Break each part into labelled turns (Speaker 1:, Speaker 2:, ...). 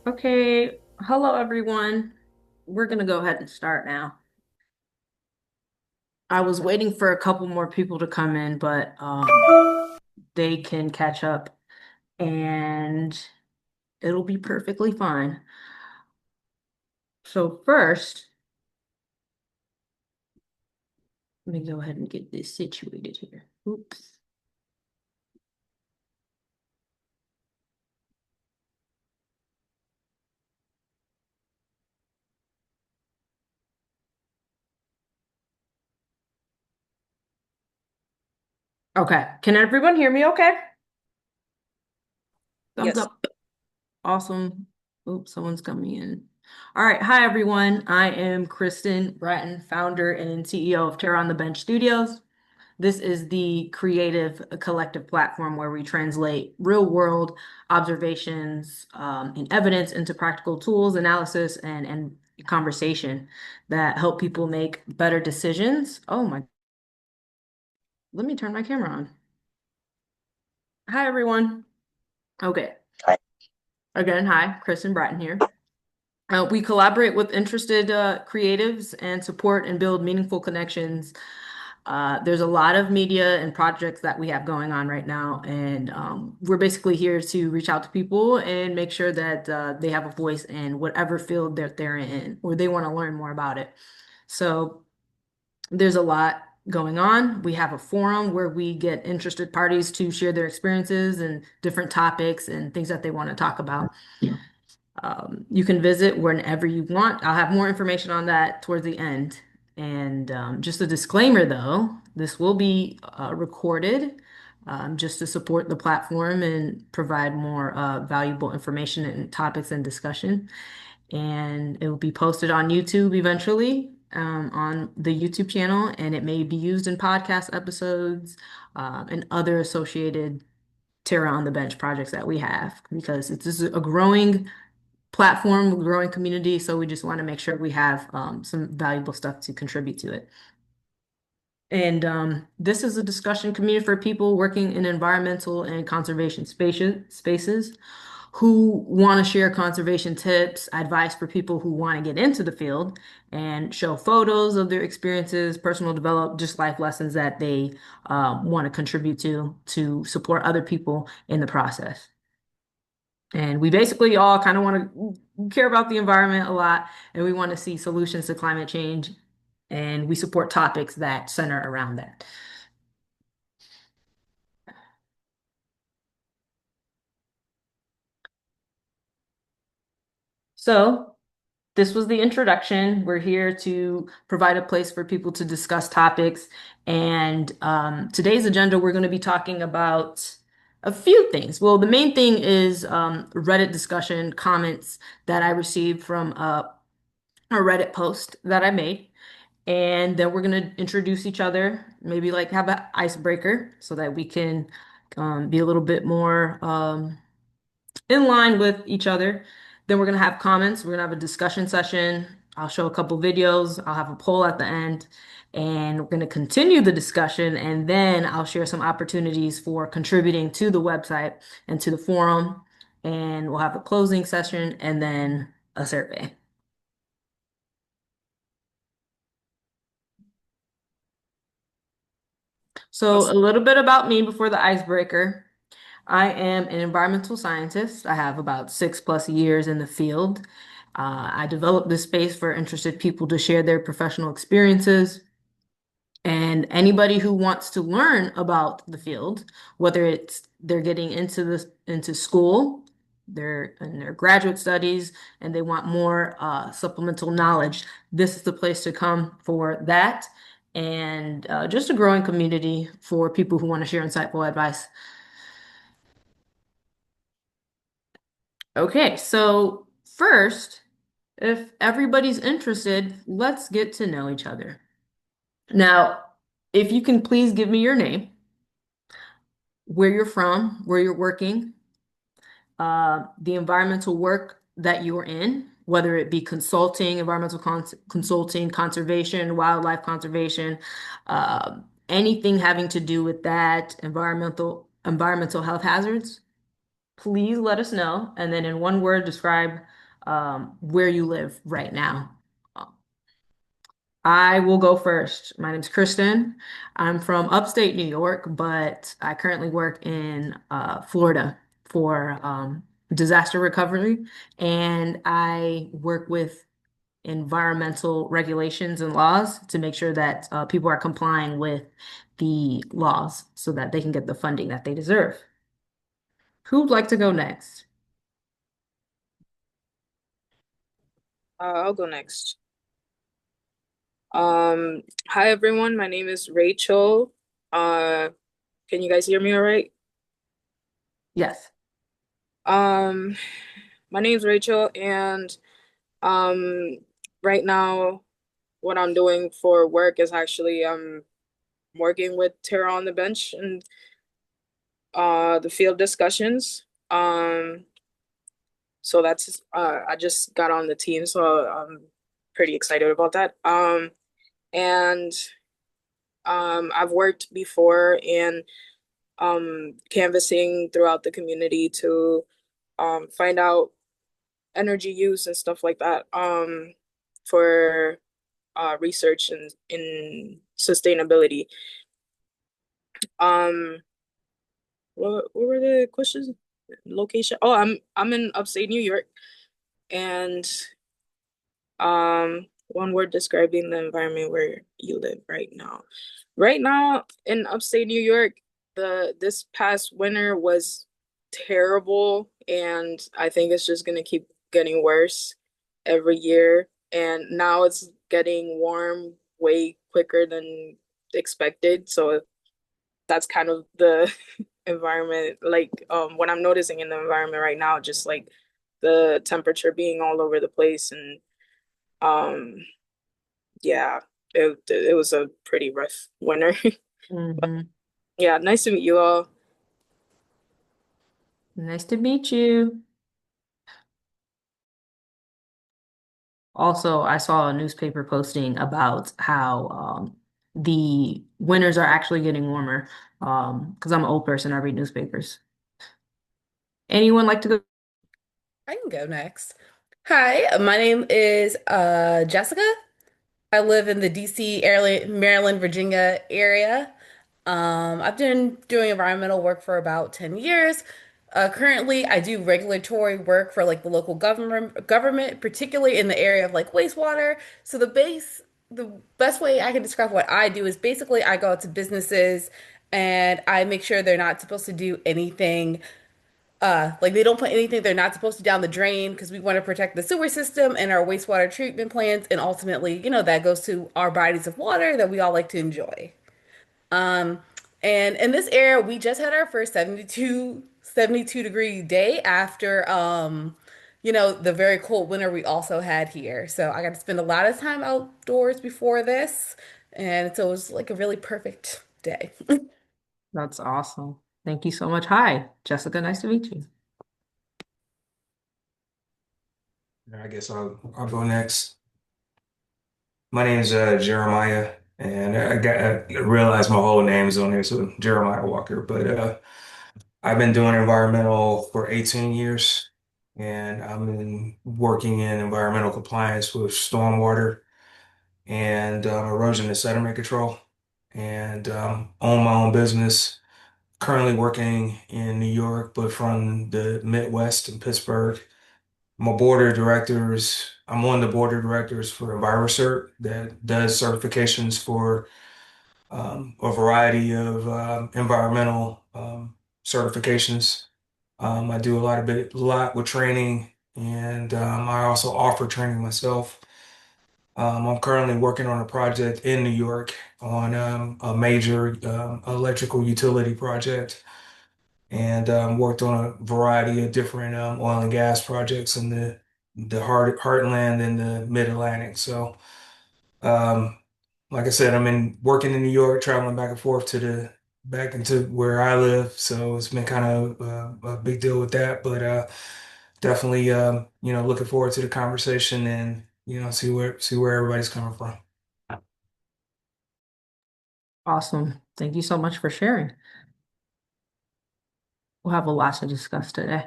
Speaker 1: Okay, hello everyone. We're gonna go ahead and start now. I was waiting for a couple more people to come in, but they can catch up and it'll be perfectly fine. So first, let me go ahead and get this situated here. Oops. Okay, can everyone hear me okay? Thumbs
Speaker 2: Yes.
Speaker 1: up. Awesome. Oops, someone's coming in. All right. Hi, everyone. I am Kristen Bratton, founder and CEO of Terra on the Bench Studios. This is the creative collective platform where we translate real world observations and evidence into practical tools, analysis, and conversation that help people make better decisions. Oh my, let me turn my camera on. Hi, everyone. Okay. Again, hi, Kristen Bratton here. We collaborate with interested creatives and support and build meaningful connections. There's a lot of media and projects that we have going on right now, and we're basically here to reach out to people and make sure that they have a voice in whatever field that they're in or they want to learn more about it. So there's a lot going on. We have a forum where we get interested parties to share their experiences and different topics and things that they want to talk about. You can visit whenever you want. I'll have more information on that towards the end. And just a disclaimer though, this will be recorded just to support the platform and provide more valuable information and topics and discussion. And it will be posted on YouTube eventually on the YouTube channel, and it may be used in podcast episodes and other associated Terra on the Bench projects that we have because it's just a growing platform, growing community. So we just want to make sure we have some valuable stuff to contribute to it. And this is a discussion community for people working in environmental and conservation spaces who want to share conservation tips, advice for people who want to get into the field, and show photos of their experiences, personal develop, just life lessons that they want to contribute to support other people in the process. And we basically all kind of want to care about the environment a lot, and we want to see solutions to climate change, and we support topics that center around that. So, this was the introduction. We're here to provide a place for people to discuss topics. And today's agenda, we're going to be talking about a few things. Well, the main thing is Reddit discussion comments that I received from a Reddit post that I made. And then we're gonna introduce each other, maybe like have an icebreaker so that we can be a little bit more in line with each other. Then we're gonna have comments. We're gonna have a discussion session. I'll show a couple videos. I'll have a poll at the end, and we're gonna continue the discussion. And then I'll share some opportunities for contributing to the website and to the forum. And we'll have a closing session and then a survey. So a
Speaker 2: Awesome.
Speaker 1: little bit about me before the icebreaker. I am an environmental scientist. I have about 6+ years in the field. I developed this space for interested people to share their professional experiences. And anybody who wants to learn about the field, whether it's they're getting into school, they're in their graduate studies, and they want more supplemental knowledge, this is the place to come for that. And just a growing community for people who want to share insightful advice. Okay, so first, if everybody's interested, let's get to know each other. Now, if you can please give me your name, where you're from, where you're working, the environmental work that you're in, whether it be consulting, consulting, conservation, wildlife conservation, anything having to do with that, environmental health hazards. please let us know. And then in one word, describe where you live right now. I will go first. My name's Kristen. I'm from upstate New York, but I currently work in Florida for disaster recovery, and I work with environmental regulations and laws to make sure that people are complying with the laws so that they can get the funding that they deserve. Who'd like to go next?
Speaker 2: I'll go next. Hi everyone, my name is Rachel. Uh, can you guys hear me all right?
Speaker 1: Yes.
Speaker 2: Um, my name's Rachel, and um, right now, what I'm doing for work is actually working with Tara on the bench and the field discussions. So that's I just got on the team, so I'm pretty excited about that. And I've worked before in canvassing throughout the community to find out energy use and stuff like that for research and in sustainability. Um, what were the questions? Location? Oh, I'm in upstate New York, and one word describing the environment where you live right now. Right now in upstate New York, the this past winter was terrible, and I think it's just gonna keep getting worse every year. And now it's getting warm way quicker than expected. So that's kind of the environment, like what I'm noticing in the environment right now, just like the temperature being all over the place and um yeah, it was a pretty rough winter.
Speaker 1: Hmm.
Speaker 2: Yeah, nice to meet you all.
Speaker 1: Nice to meet you. Also, I saw a newspaper posting about how the winters are actually getting warmer. Because I'm an old person, I read newspapers. Anyone like to go?
Speaker 3: I can go next. Hi, my name is Jessica. I live in the DC area, Maryland, Virginia area. I've been doing environmental work for about 10 years. Currently, I do regulatory work for like the local government, particularly in the area of like wastewater. So the best way I can describe what I do is basically I go out to businesses and I make sure they're not supposed to do anything like they don't put anything they're not supposed to down the drain because we want to protect the sewer system and our wastewater treatment plants, and ultimately, that goes to our bodies of water that we all like to enjoy. Um, and in this area, we just had our first 72 degree day after the very cold winter we also had here. So I got to spend a lot of time outdoors before this, and so it was like a really perfect day.
Speaker 1: That's awesome. Thank you so much. Hi, Jessica. Nice to meet you.
Speaker 4: I guess I'll go next. My name is Jeremiah, and I realized my whole name is on there, so Jeremiah Walker. But I've been doing environmental for 18 years, and I've been working in environmental compliance with stormwater and erosion and sediment control, and own my own business. Currently working in New York, but from the Midwest in Pittsburgh. I'm on the board of directors for EnviroCert that does certifications for a variety of environmental certifications. I do a lot with training, and I also offer training myself. I'm currently working on a project in New York on a major electrical utility project, and worked on a variety of different oil and gas projects in the heartland and the mid-Atlantic. So, um, like I said, working in New York, traveling back and forth back into where I live. So it's been kind of a big deal with that, but definitely, looking forward to the conversation and see where everybody's coming from.
Speaker 1: Awesome. Thank you so much for sharing. We'll have a lot to discuss today.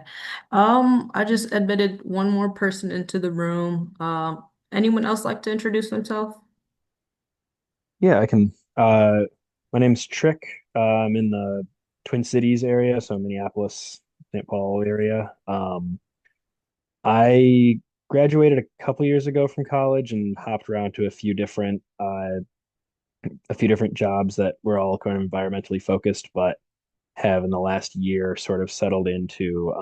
Speaker 1: I just admitted one more person into the room. Anyone else like to introduce themselves?
Speaker 5: Yeah, I can. My name's Trick. I'm in the Twin Cities area, so Minneapolis, St. Paul area. I graduated a couple years ago from college and hopped around to a few different jobs that were all kind of environmentally focused, but have in the last year sort of settled into.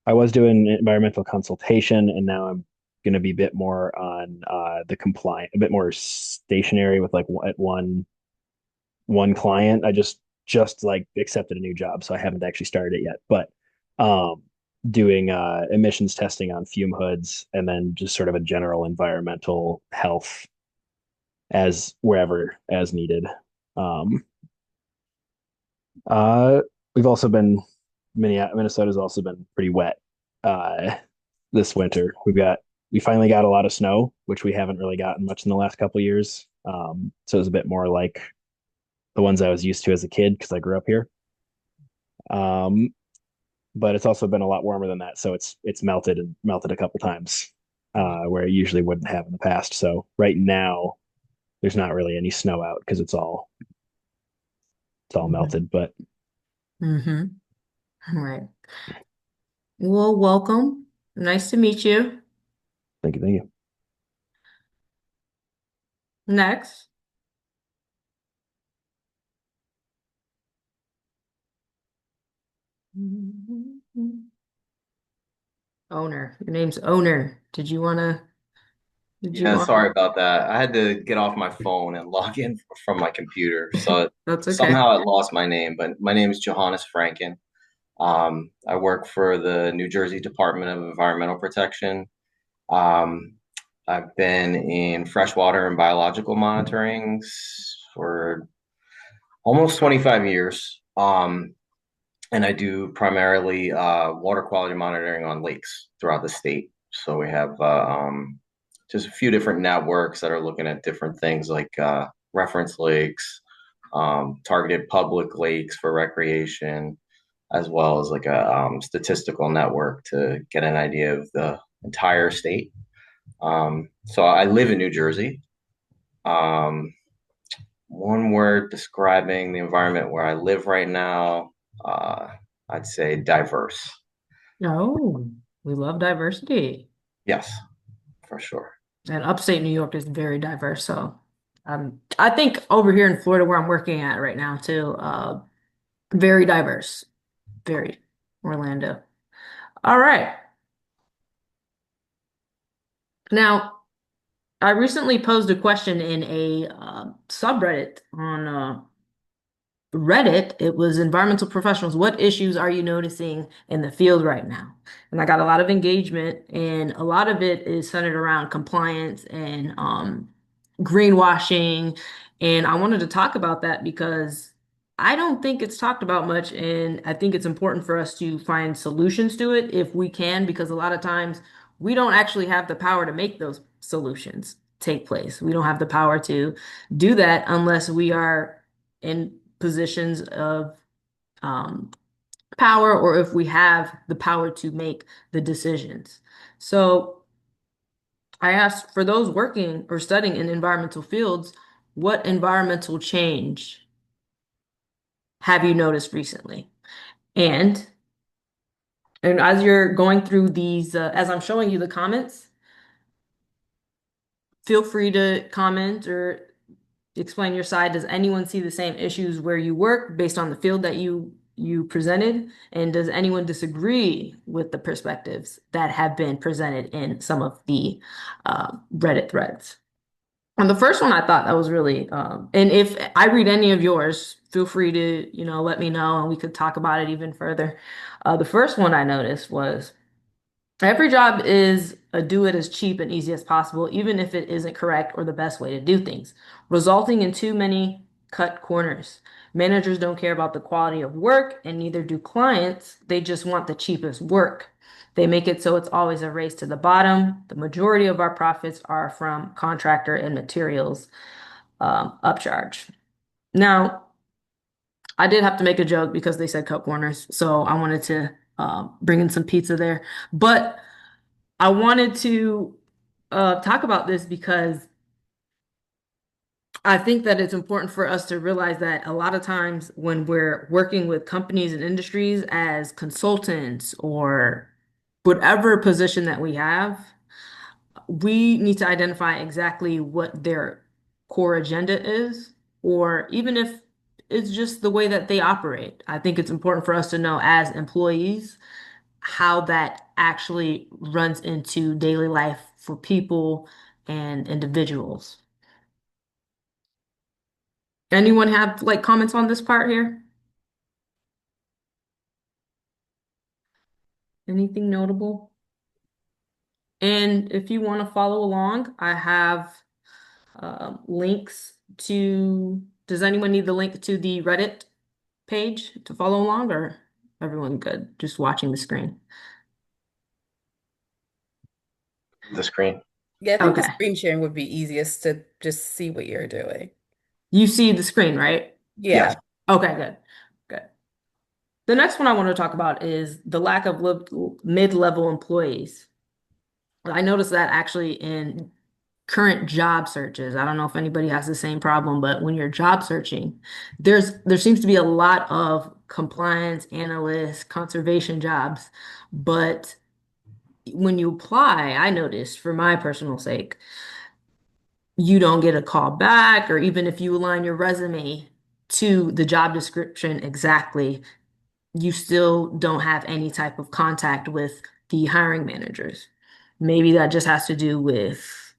Speaker 5: I was doing environmental consultation, and now I'm going to be a bit more on the compliant, a bit more stationary with like at one client. I just like accepted a new job, so I haven't actually started it yet. But um, doing emissions testing on fume hoods, and then just sort of a general environmental health as wherever as needed. Um, uh, we've also been Minnesota's also been pretty wet uh, this winter. We finally got a lot of snow, which we haven't really gotten much in the last couple of years. So it was a bit more like the ones I was used to as a kid because I grew up here. Um, but it's also been a lot warmer than that, so it's melted a couple times where it usually wouldn't have in the past. So right now, there's not really any snow out because it's all melted. But
Speaker 1: Mm-hmm. All right. Well, welcome. Nice to meet you.
Speaker 5: thank you.
Speaker 1: Next. Owner. Your name's Owner. Did you
Speaker 6: Yeah,
Speaker 1: want
Speaker 6: sorry about that. I had to get off my phone and log in from my computer. So
Speaker 1: That's okay.
Speaker 6: somehow I lost my name, but my name is Johannes Franken. I work for the New Jersey Department of Environmental Protection. Um, I've been in freshwater and biological monitoring for almost 25 years. And I do primarily water quality monitoring on lakes throughout the state. So we have just a few different networks that are looking at different things like reference lakes, targeted public lakes for recreation, as well as like a statistical network to get an idea of the entire state. So I live in New Jersey. Um, One word describing the environment where I live right now, uh, I'd say diverse.
Speaker 1: No, we love diversity.
Speaker 6: Yes, for sure.
Speaker 1: And upstate New York is very diverse. So I think over here in Florida where I'm working at right now too, very diverse. Very Orlando. All right. Now, I recently posed a question in a subreddit on Reddit. It was environmental professionals. What issues are you noticing in the field right now? And I got a lot of engagement, and a lot of it is centered around compliance and greenwashing. And I wanted to talk about that because I don't think it's talked about much, and I think it's important for us to find solutions to it if we can, because a lot of times we don't actually have the power to make those solutions take place. We don't have the power to do that unless we are in positions of um, power or if we have the power to make the decisions. So I asked for those working or studying in environmental fields, what environmental change have you noticed recently? And and as you're going through these, as I'm showing you the comments, feel free to comment or explain your side. Does anyone see the same issues where you work based on the field that you presented? And does anyone disagree with the perspectives that have been presented in some of the Reddit threads? And the first one I thought that was really, and if I read any of yours, feel free to, let me know and we could talk about it even further. The first one I noticed was every job is a do it as cheap and easy as possible, even if it isn't correct or the best way to do things, resulting in too many cut corners. Managers don't care about the quality of work, and neither do clients. They just want the cheapest work. They make it so it's always a race to the bottom. The majority of our profits are from contractor and materials upcharge. Now, I did have to make a joke because they said cup corners, so I wanted to bring in some pizza there. But I wanted to talk about this because I think that it's important for us to realize that a lot of times when we're working with companies and industries as consultants or whatever position that we have, we need to identify exactly what their core agenda is, or even if it's just the way that they operate. I think it's important for us to know as employees how that actually runs into daily life for people and individuals. Anyone have like comments on this part here? Anything notable? And if you want to follow along, I have links to, does anyone need the link to the Reddit page to follow along, or everyone good just watching the screen?
Speaker 6: The screen.
Speaker 3: Yeah, I think the
Speaker 1: Okay.
Speaker 3: screen sharing would be easiest to just see what you're doing.
Speaker 1: You see the screen, right?
Speaker 6: Yes.
Speaker 3: Yeah.
Speaker 1: Okay, good. Good. The next one I want to talk about is the lack of mid-level employees. I noticed that actually in current job searches. I don't know if anybody has the same problem, but when you're job searching, there seems to be a lot of compliance analysts, conservation jobs, but when you apply, I noticed for my personal sake, you don't get a call back, or even if you align your resume to the job description exactly, you still don't have any type of contact with the hiring managers. Maybe that just has to do with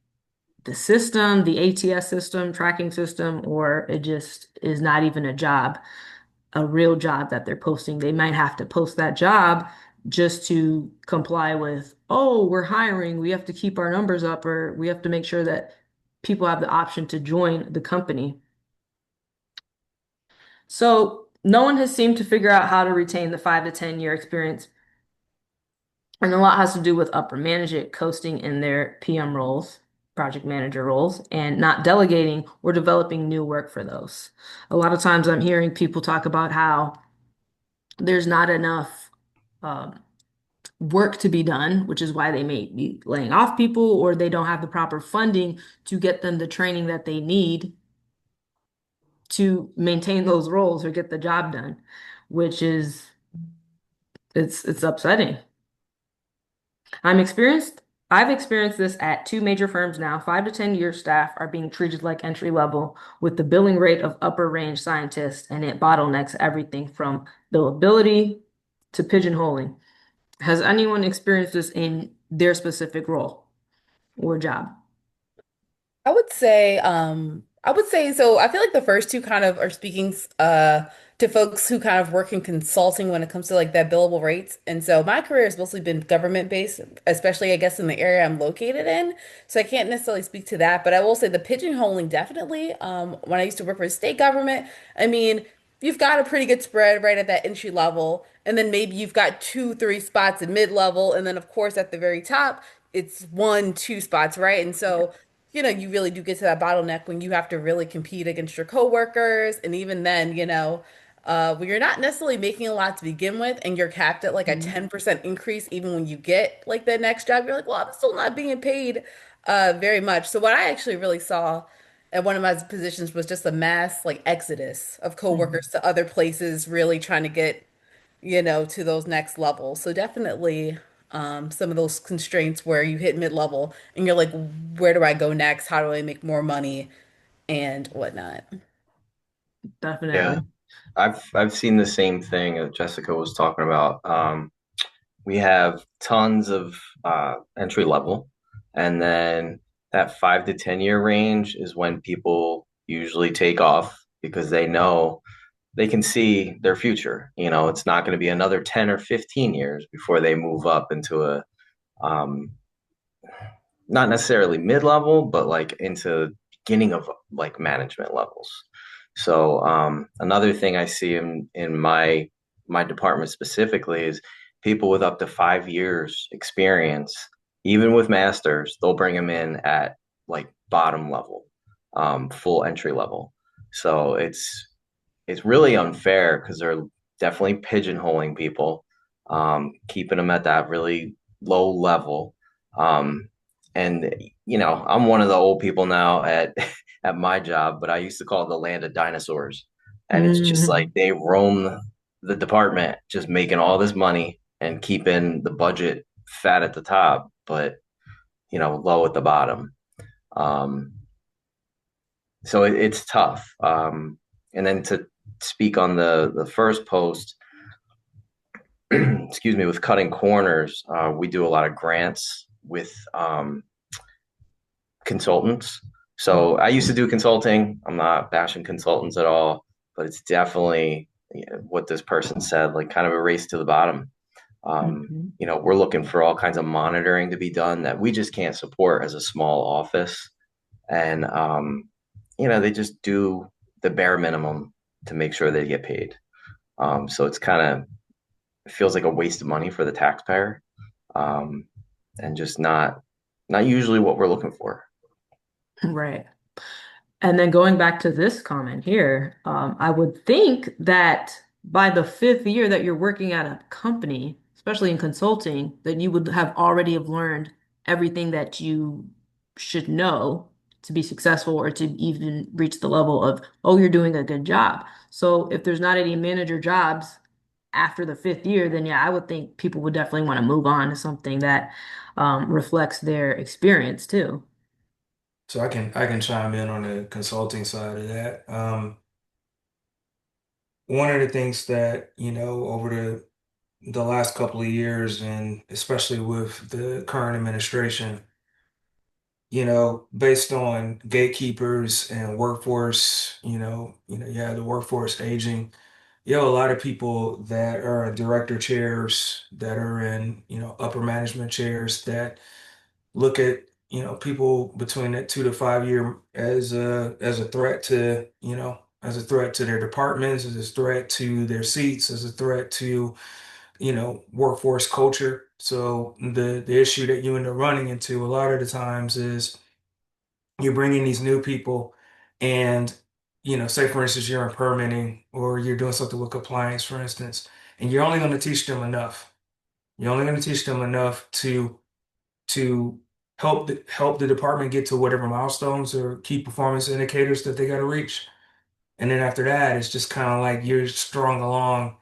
Speaker 1: the system, the ATS system, tracking system, or it just is not even a job, a real job that they're posting. They might have to post that job just to comply with, oh, we're hiring, we have to keep our numbers up, or we have to make sure that people have the option to join the company. So no one has seemed to figure out how to retain the 5 to 10 year experience. And a lot has to do with upper management coasting in their PM roles, project manager roles, and not delegating or developing new work for those. A lot of times I'm hearing people talk about how there's not enough um, work to be done, which is why they may be laying off people or they don't have the proper funding to get them the training that they need to maintain those roles or get the job done, which is it's upsetting. I'm experienced. I've experienced this at two major firms now. 5 to 10 year staff are being treated like entry level with the billing rate of upper range scientists, and it bottlenecks everything from billability to pigeonholing. Has anyone experienced this in their specific role or job?
Speaker 3: I would say so I feel like the first two kind of are speaking to folks who kind of work in consulting when it comes to like that billable rates. And so my career has mostly been government based, especially I guess in the area I'm located in. So I can't necessarily speak to that, but I will say the pigeonholing definitely. When I used to work for the state government, I mean, you've got a pretty good spread right at that entry level, and then maybe you've got two, three spots at mid level, and then of course at the very top, it's one, two spots, right? And so you really do get to that bottleneck when you have to really compete against your coworkers. And even then, when you're not necessarily making a lot to begin with and you're capped at like a
Speaker 1: Mhm.
Speaker 3: 10% increase, even when you get like the next job, you're like, well, I'm still not being paid very much. So what I actually really saw at one of my positions was just a mass like exodus of
Speaker 1: Mhm.
Speaker 3: coworkers to other places, really trying to get to those next levels. So definitely some of those constraints where you hit mid-level and you're like, where do I go next? How do I make more money and whatnot?
Speaker 6: Yeah.
Speaker 1: Definitely.
Speaker 6: I've seen the same thing that Jessica was talking about. We have tons of entry level, and then that 5 to 10 year range is when people usually take off because they know they can see their future. It's not going to be another 10 or 15 years before they move up into a um, not necessarily mid level, but like into beginning of like management levels. So another thing I see in my department specifically is people with up to 5 years experience, even with masters, they'll bring them in at like bottom level, full entry level. So it's really unfair because they're definitely pigeonholing people, keeping them at that really low level. Um, and I'm one of the old people now at at my job, but I used to call it the land of dinosaurs. And it's just like
Speaker 1: Mhm.
Speaker 6: they roam the department, just making all this money and keeping the budget fat at the top, but low at the bottom. Um, so it's tough. And then to speak on the first post, excuse me, with cutting corners, we do a lot of grants with consultants. So I used to do consulting. I'm not bashing consultants at all, but it's definitely what this person said, like kind of a race to the bottom.
Speaker 1: Mhm.
Speaker 6: We're looking for all kinds of monitoring to be done that we just can't support as a small office. And, they just do the bare minimum to make sure they get paid. So it's kind of it feels like a waste of money for the taxpayer, um, and just not usually what we're looking for.
Speaker 1: Right. And then going back to this comment here, I would think that by the fifth year that you're working at a company, especially in consulting, that you would have already have learned everything that you should know to be successful or to even reach the level of, oh, you're doing a good job. So if there's not any manager jobs after the fifth year, then yeah, I would think people would definitely want to move on to something that reflects their experience too.
Speaker 4: So I can chime in on the consulting side of that. One of the things that, over the last couple of years, and especially with the current administration, based on gatekeepers and workforce, you have the workforce aging. You have a lot of people that are in director chairs, that are in, upper management chairs that look at, people between that 2 to 5 year as a threat to, as a threat to their departments, as a threat to their seats, as a threat to, workforce culture. So the issue that you end up running into a lot of the times is you're bringing these new people and, say for instance, you're in permitting or you're doing something with compliance, for instance, and you're only going to teach them enough. You're only going to teach them enough to help the department get to whatever milestones or key performance indicators that they got to reach. And then after that, it's just kind of like you're strung along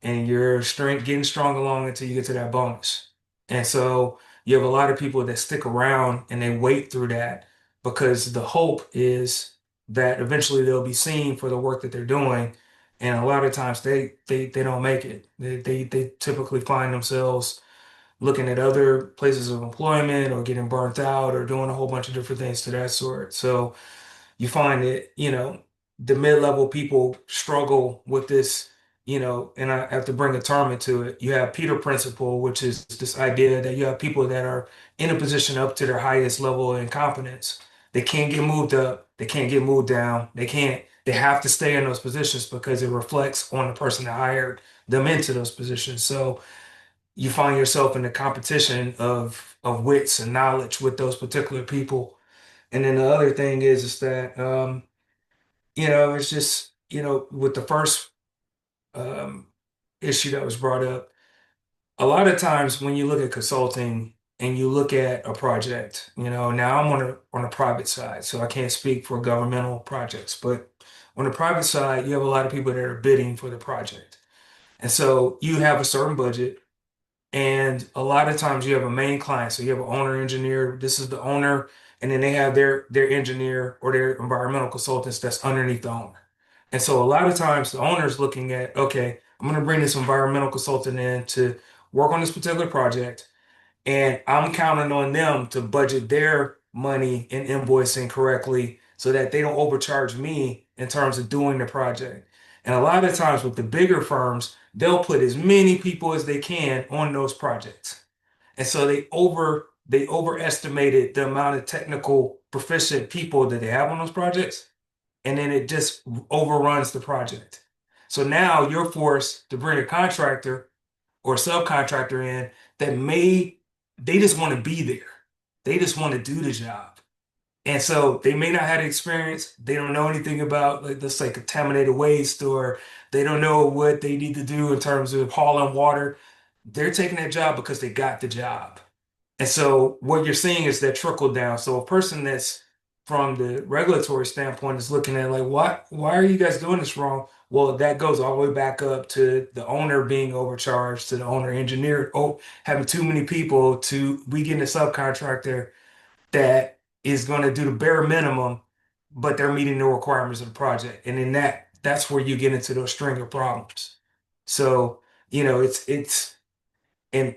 Speaker 4: and you're strength getting strong along until you get to that bonus. And so you have a lot of people that stick around and they wait through that because the hope is that eventually they'll be seen for the work that they're doing. And a lot of times they don't make it. They typically find themselves looking at other places of employment or getting burnt out or doing a whole bunch of different things to that sort. So you find that, the mid-level people struggle with this, and I have to bring a term into it. You have Peter Principle, which is this idea that you have people that are in a position up to their highest level of incompetence. They can't get moved up, they can't get moved down, they have to stay in those positions because it reflects on the person that hired them into those positions. So you find yourself in the competition of wits and knowledge with those particular people. And then the other thing is that it's just, with the first um, issue that was brought up, a lot of times when you look at consulting and you look at a project, now I'm on a private side, so I can't speak for governmental projects, but on the private side, you have a lot of people that are bidding for the project. And so you have a certain budget. And a lot of times you have a main client. So you have an owner engineer. This is the owner. And then they have their engineer or their environmental consultants that's underneath the owner. And so a lot of times the owner is looking at, okay, I'm going to bring this environmental consultant in to work on this particular project. And I'm counting on them to budget their money and invoicing correctly so that they don't overcharge me in terms of doing the project. And a lot of times with the bigger firms, they'll put as many people as they can on those projects. And so they overestimated the amount of technical proficient people that they have on those projects, and then it just overruns the project. So now you're forced to bring a contractor or subcontractor in that they just want to be there. They just want to do the job. And so they may not have the experience. They don't know anything about like this like contaminated waste, or they don't know what they need to do in terms of hauling water. They're taking that job because they got the job. And so what you're seeing is that trickle down. So a person that's from the regulatory standpoint is looking at like, why are you guys doing this wrong? Well, that goes all the way back up to the owner being overcharged, to the owner engineer, having too many people, to we getting a subcontractor that is going to do the bare minimum, but they're meeting the requirements of the project. And in that's where you get into those string of problems. So, and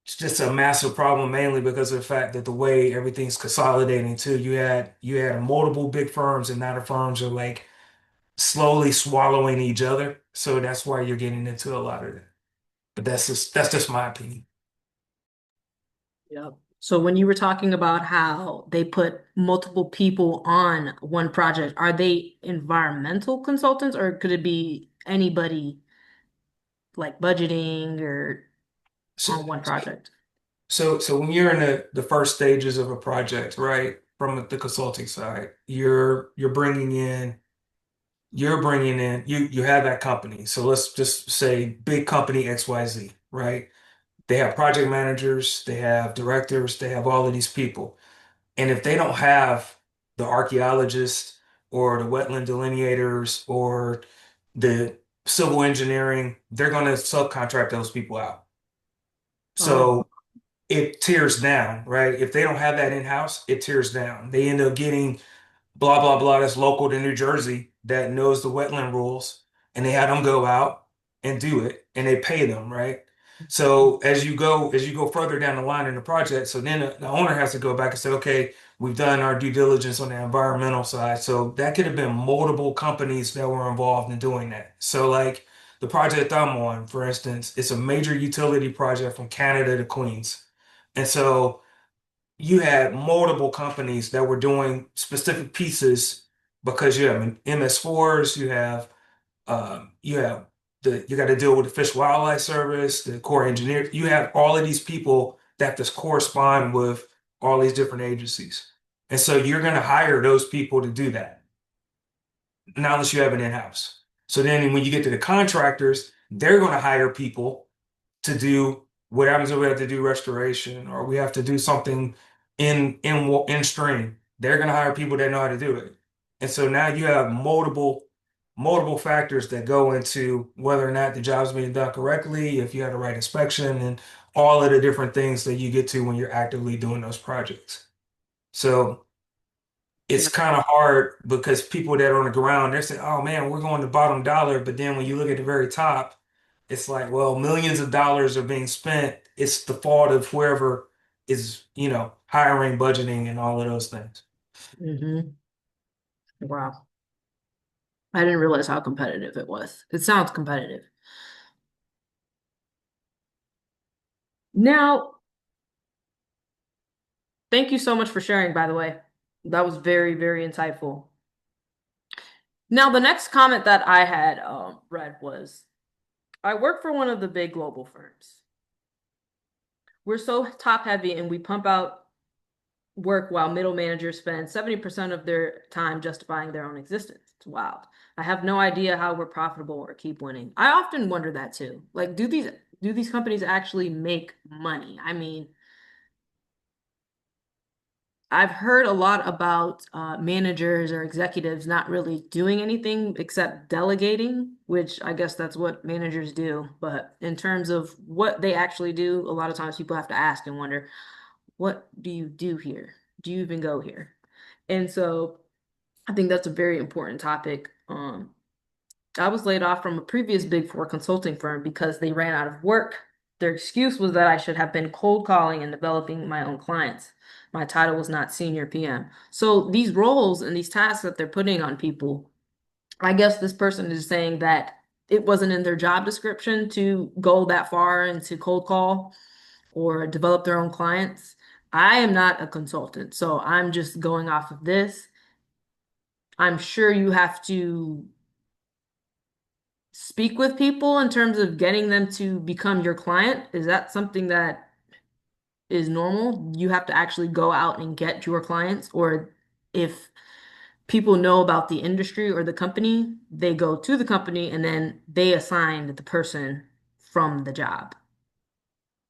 Speaker 4: it's just a massive problem mainly because of the fact that the way everything's consolidating too. You had multiple big firms, and now the firms are like slowly swallowing each other. So that's why you're getting into a lot of that. But that's just my opinion.
Speaker 1: Yep. So when you were talking about how they put multiple people on one project, are they environmental consultants or could it be anybody like budgeting or
Speaker 4: So
Speaker 1: on one project?
Speaker 4: so when you're in the first stages of a project, right, from the consulting side, you're bringing in you have that company. So let's just say big company XYZ, right? They have project managers, they have directors, they have all of these people. And if they don't have the archaeologists or the wetland delineators or the civil engineering, they're going to subcontract those people out.
Speaker 1: Oh,
Speaker 4: So it tears down, right? If they don't have that in-house, it tears down. They end up getting blah blah blah that's local to New Jersey that knows the wetland rules, and they have them go out and do it, and they pay them, right? So as you go further down the line in the project, so then the owner has to go back and say, okay, we've done our due diligence on the environmental side. So that could have been multiple companies that were involved in doing that. So like the project I'm on, for instance, it's a major utility project from Canada to Queens. And so you had multiple companies that were doing specific pieces because you have MS4s, you have you got to deal with the Fish Wildlife Service, the Corps of Engineers. You have all of these people that just correspond with all these different agencies. And so you're going to hire those people to do that, not unless you have it in-house. So then when you get to the contractors, they're going to hire people to do what happens if we have to do restoration or we have to do something in stream. They're going to hire people that know how to do it. And so now you have multiple factors that go into whether or not the job's being done correctly, if you have the right inspection, and all of the different things that you get to when you're actively doing those projects. So it's
Speaker 1: yeah.
Speaker 4: kind of hard because people that are on the ground, they're saying, oh man, we're going to bottom dollar. But then when you look at the very top, it's like, well, millions of dollars are being spent. It's the fault of whoever is, hiring, budgeting, and all of those things.
Speaker 1: Hmm. Wow. I didn't realize how competitive it was. It sounds competitive. Now, thank you so much for sharing, by the way. That was very, very insightful. Now, the next comment that I had read was, I work for one of the big global firms. We're so top heavy and we pump out work while middle managers spend 70% of their time justifying their own existence. It's wild. I have no idea how we're profitable or keep winning. I often wonder that too. Like, do these companies actually make money? I mean, I've heard a lot about managers or executives not really doing anything except delegating, which I guess that's what managers do. But in terms of what they actually do, a lot of times people have to ask and wonder, what do you do here? Do you even go here? And so I think that's a very important topic. I was laid off from a previous Big Four consulting firm because they ran out of work. Their excuse was that I should have been cold calling and developing my own clients. My title was not senior PM. So these roles and these tasks that they're putting on people, I guess this person is saying that it wasn't in their job description to go that far and to cold call or develop their own clients. I am not a consultant, so I'm just going off of this. I'm sure you have to speak with people in terms of getting them to become your client. Is that something that is normal. You have to actually go out and get your clients, or if people know about the industry or the company, they go to the company and then they assign the person from the job,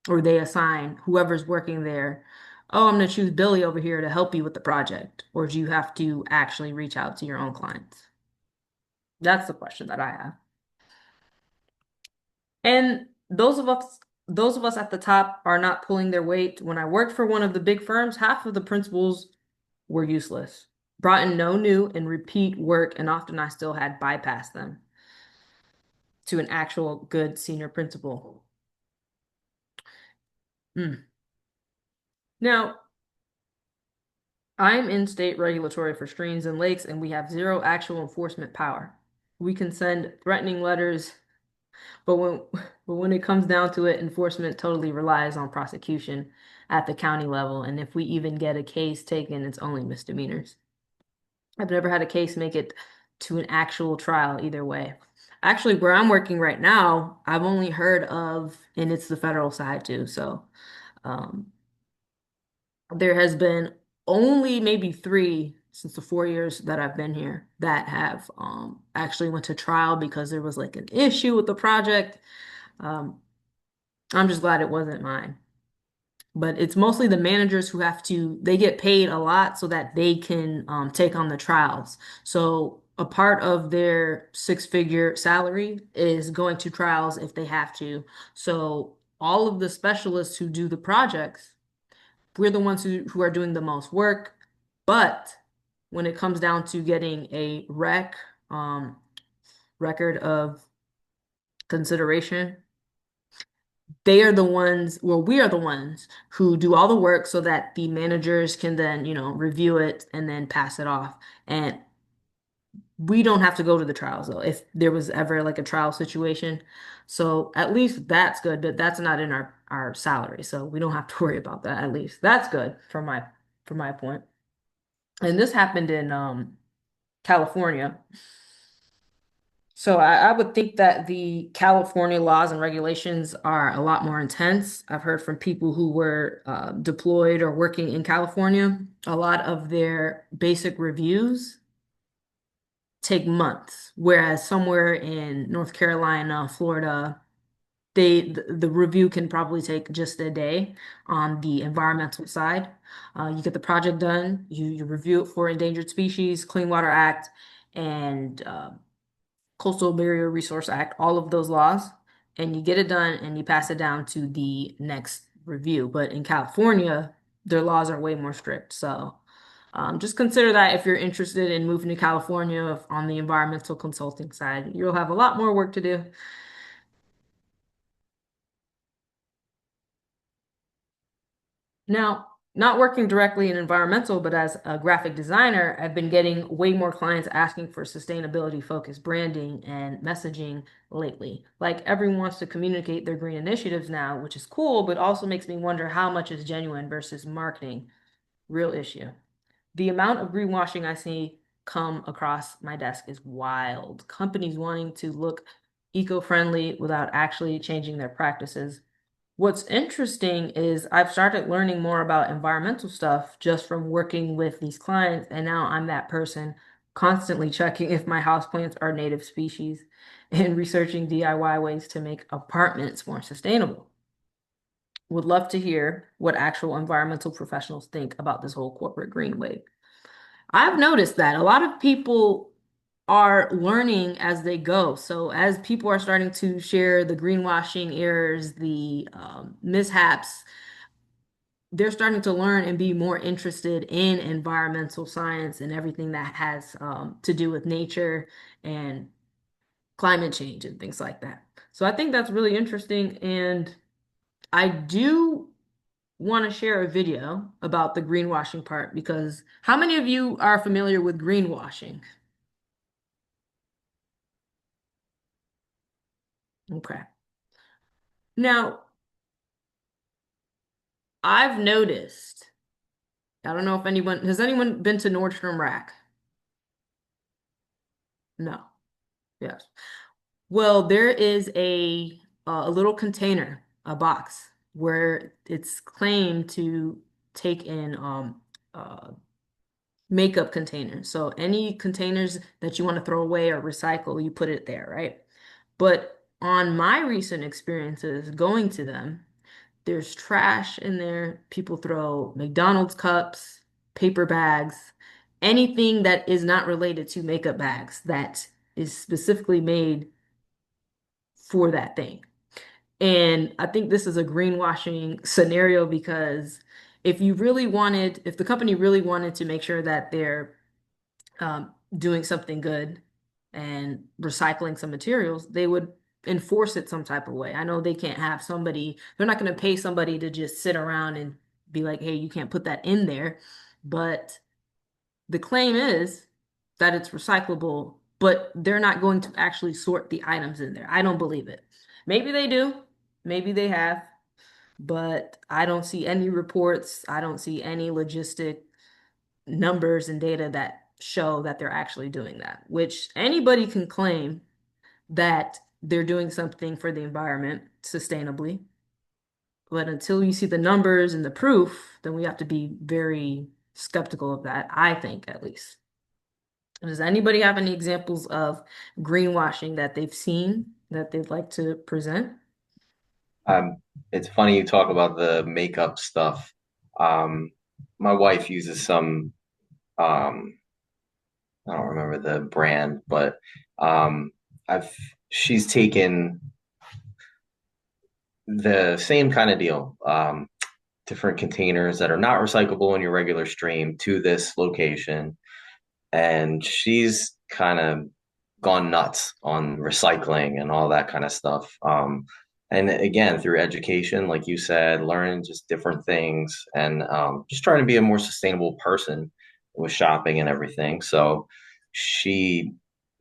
Speaker 1: or they assign whoever's working there. Oh, I'm going to choose Billy over here to help you with the project. Or do you have to actually reach out to your own clients? That's the question that I have. And those of us at the top are not pulling their weight. When I worked for one of the big firms, half of the principals were useless. Brought in no new and repeat work, and often I still had bypassed them to an actual good senior principal. Hmm. Now, I'm in state regulatory for streams and lakes, and we have zero actual enforcement power. We can send threatening letters, but when it comes down to it, enforcement totally relies on prosecution at the county level. And if we even get a case taken, it's only misdemeanors. I've never had a case make it to an actual trial either way. Actually, where I'm working right now, I've only heard of, and it's the federal side too. So um, there has been only maybe three since the 4 years that I've been here that have actually went to trial because there was like an issue with the project. Um, I'm just glad it wasn't mine. But it's mostly the managers who have to, they get paid a lot so that they can take on the trials. So a part of their six-figure salary is going to trials if they have to. So all of the specialists who do the projects, we're the ones who are doing the most work. But when it comes down to getting a record of consideration, they are the ones, well, we are the ones who do all the work so that the managers can then, review it and then pass it off. And we don't have to go to the trials though, if there was ever like a trial situation. So at least that's good, but that's not in our salary. So we don't have to worry about that at least. That's good from my point. And this happened in California. So I would think that the California laws and regulations are a lot more intense. I've heard from people who were deployed or working in California, a lot of their basic reviews take months, whereas somewhere in North Carolina, Florida, the review can probably take just a day on the environmental side. You get the project done, you review it for endangered species, Clean Water Act, and Coastal Barrier Resource Act, all of those laws, and you get it done and you pass it down to the next review. But in California, their laws are way more strict. So just consider that if you're interested in moving to California on the environmental consulting side, you'll have a lot more work to do. Now, not working directly in environmental, but as a graphic designer, I've been getting way more clients asking for sustainability focused branding and messaging lately. Like everyone wants to communicate their green initiatives now, which is cool, but also makes me wonder how much is genuine versus marketing. Real issue. The amount of greenwashing I see come across my desk is wild. Companies wanting to look eco-friendly without actually changing their practices. What's interesting is I've started learning more about environmental stuff just from working with these clients, and now I'm that person constantly checking if my houseplants are native species and researching DIY ways to make apartments more sustainable. Would love to hear what actual environmental professionals think about this whole corporate green wave. I've noticed that a lot of people are learning as they go. So as people are starting to share the greenwashing errors, the mishaps, they're starting to learn and be more interested in environmental science and everything that has to do with nature and climate change and things like that. So I think that's really interesting. And I do want to share a video about the greenwashing part because how many of you are familiar with greenwashing? Okay. Now, I've noticed, I don't know if anyone, has anyone been to Nordstrom Rack? No. Yes. Well, there is a little container, a box where it's claimed to take in makeup containers. So any containers that you want to throw away or recycle, you put it there, right? But on my recent experiences going to them, there's trash in there. People throw McDonald's cups, paper bags, anything that is not related to makeup bags that is specifically made for that thing. And I think this is a greenwashing scenario because if the company really wanted to make sure that they're doing something good and recycling some materials, they would enforce it some type of way. I know they can't have somebody, they're not going to pay somebody to just sit around and be like, hey, you can't put that in there. But the claim is that it's recyclable, but they're not going to actually sort the items in there. I don't believe it. Maybe they do, maybe they have, but I don't see any reports. I don't see any logistic numbers and data that show that they're actually doing that, which anybody can claim that they're doing something for the environment sustainably. But until you see the numbers and the proof, then we have to be very skeptical of that, I think, at least. Does anybody have any examples of greenwashing that they've seen that they'd like to present?
Speaker 6: It's funny you talk about the makeup stuff. My wife uses some, I don't remember the brand, but she's taken the same kind of deal, different containers that are not recyclable in your regular stream to this location, and she's kind of gone nuts on recycling and all that kind of stuff. And again, through education, like you said, learning just different things and just trying to be a more sustainable person with shopping and everything. So she,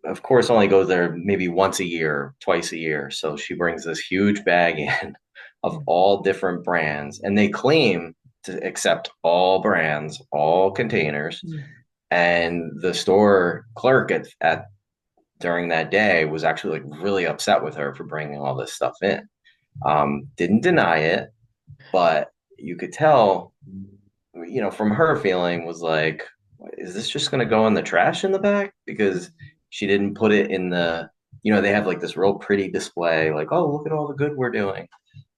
Speaker 6: of course, only goes there maybe once a year, twice a year. So she brings this huge bag in of all different brands, and they claim to accept all brands, all containers. And the store clerk at during that day was actually like really upset with her for bringing all this stuff in. Didn't deny it, but you could tell, from her feeling was like, is this just going to go in the trash in the back? Because she didn't put it in they have like this real pretty display, like, oh, look at all the good we're doing.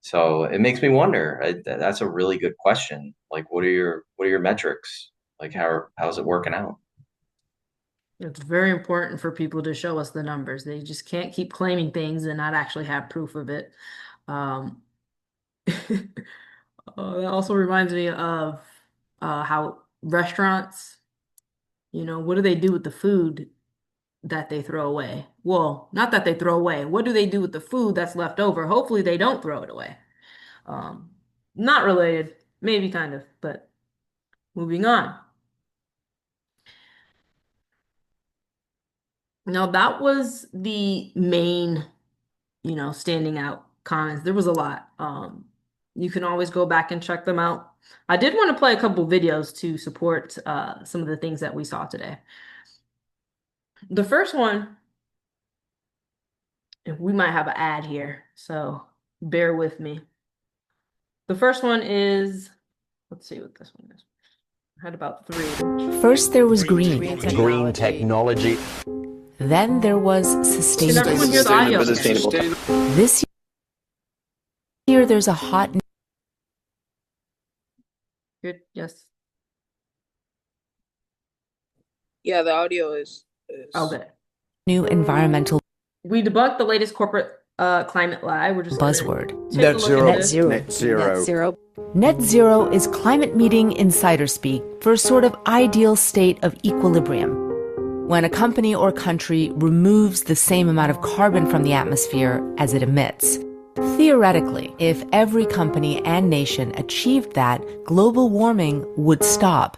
Speaker 6: So it makes me wonder. That's a really good question. Like, what are your metrics? Like, how's it working out?
Speaker 1: It's very important for people to show us the numbers. They just can't keep claiming things and not actually have proof of it. That also reminds me of how restaurants, what do they do with the food that they throw away? Well, not that they throw away. What do they do with the food that's left over? Hopefully they don't throw it away. Not related, maybe kind of, but moving on. Now that was the main, standing out comments. There was a lot. You can always go back and check them out. I did want to play a couple videos to support some of the things that we saw today. The first one, we might have an ad here, so bear with me. The first one is, let's see what this one is. I had about 3.
Speaker 7: First there was green.
Speaker 8: Green technology.
Speaker 7: Then there was
Speaker 1: Can everyone hear the audio?
Speaker 7: This year there's a hot
Speaker 1: Good. Yes.
Speaker 2: Yeah, the audio is
Speaker 1: Okay.
Speaker 7: new environmental
Speaker 1: We debunked the latest corporate climate lie. We're just
Speaker 7: buzzword.
Speaker 1: Net zero.
Speaker 8: Net zero.
Speaker 7: Net zero is climate meeting insider speak for a sort of ideal state of equilibrium, when a company or country removes the same amount of carbon from the atmosphere as it emits. Theoretically, if every company and nation achieved that, global warming would stop.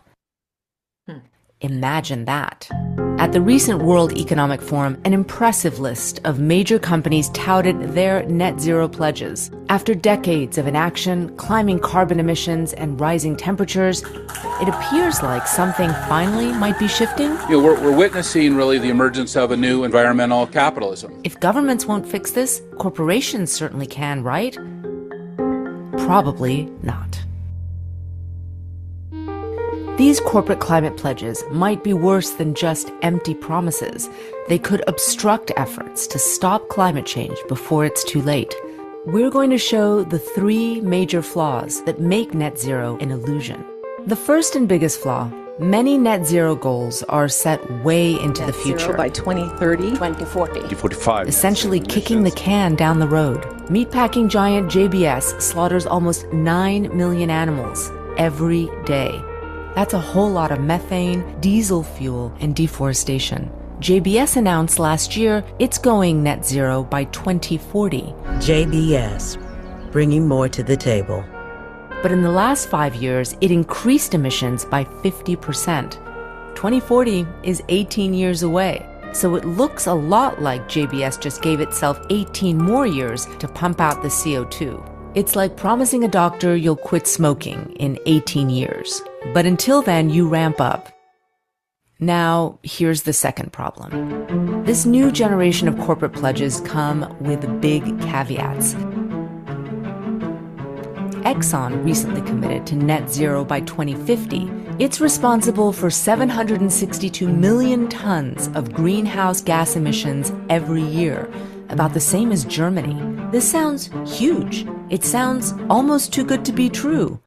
Speaker 7: Imagine that. At the recent World Economic Forum, an impressive list of major companies touted their net zero pledges. After decades of inaction, climbing carbon emissions, and rising temperatures, it appears like something finally might be shifting.
Speaker 9: We're witnessing really the emergence of a new environmental capitalism.
Speaker 7: If governments won't fix this, corporations certainly can, right? Probably not. These corporate climate pledges might be worse than just empty promises. They could obstruct efforts to stop climate change before it's too late. We're going to show the 3 major flaws that make net zero an illusion. The first and biggest flaw: many net zero goals are set way into the future.
Speaker 10: By 2030, 2040,
Speaker 8: 2045.
Speaker 7: Essentially kicking the can down the road. Meatpacking giant JBS slaughters almost 9 million animals every day. That's a whole lot of methane, diesel fuel, and deforestation. JBS announced last year it's going net zero by 2040.
Speaker 11: JBS, bringing more to the table.
Speaker 7: But in the last 5 years, it increased emissions by 50%. 2040 is 18 years away, so it looks a lot like JBS just gave itself 18 more years to pump out the CO2. It's like promising a doctor you'll quit smoking in 18 years. But until then, you ramp up. Now, here's the second problem. This new generation of corporate pledges come with big caveats. Exxon recently committed to net zero by 2050. It's responsible for 762 million tons of greenhouse gas emissions every year, about the same as Germany. This sounds huge. It sounds almost too good to be true.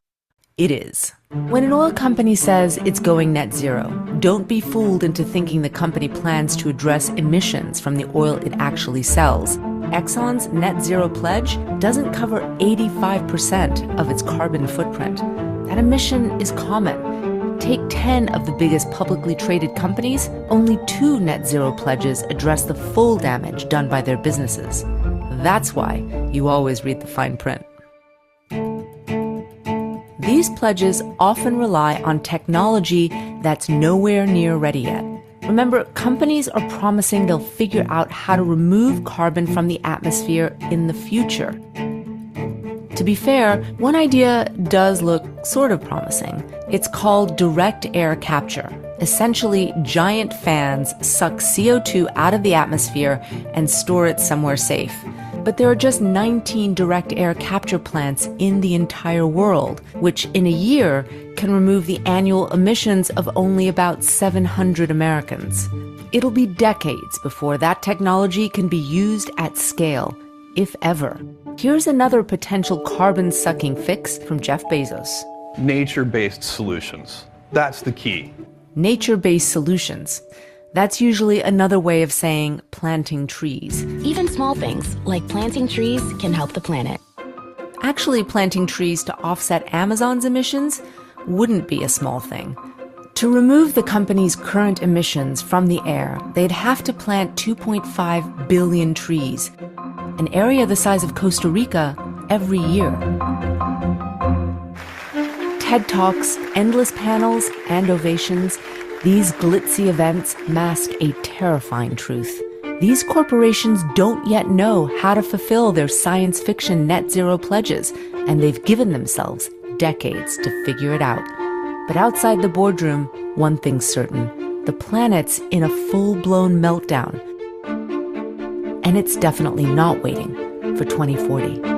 Speaker 7: It is. When an oil company says it's going net zero, don't be fooled into thinking the company plans to address emissions from the oil it actually sells. Exxon's net zero pledge doesn't cover 85% of its carbon footprint. That emission is common. Take 10 of the biggest publicly traded companies, only 2 net zero pledges address the full damage done by their businesses. That's why you always read the fine print. These pledges often rely on technology that's nowhere near ready yet. Remember, companies are promising they'll figure out how to remove carbon from the atmosphere in the future. To be fair, one idea does look sort of promising. It's called direct air capture. Essentially, giant fans suck CO2 out of the atmosphere and store it somewhere safe. But there are just 19 direct air capture plants in the entire world, which in a year can remove the annual emissions of only about 700 Americans. It'll be decades before that technology can be used at scale, if ever. Here's another potential carbon-sucking fix from Jeff Bezos.
Speaker 12: Nature-based solutions. That's the key.
Speaker 7: Nature-based solutions. That's usually another way of saying planting trees.
Speaker 13: Even small things, like planting trees, can help the planet.
Speaker 7: Actually, planting trees to offset Amazon's emissions wouldn't be a small thing. To remove the company's current emissions from the air, they'd have to plant 2.5 billion trees, an area the size of Costa Rica, every year. TED Talks, endless panels, and ovations. These glitzy events mask a terrifying truth. These corporations don't yet know how to fulfill their science fiction net zero pledges, and they've given themselves decades to figure it out. But outside the boardroom, one thing's certain: the planet's in a full-blown meltdown. And it's definitely not waiting for 2040.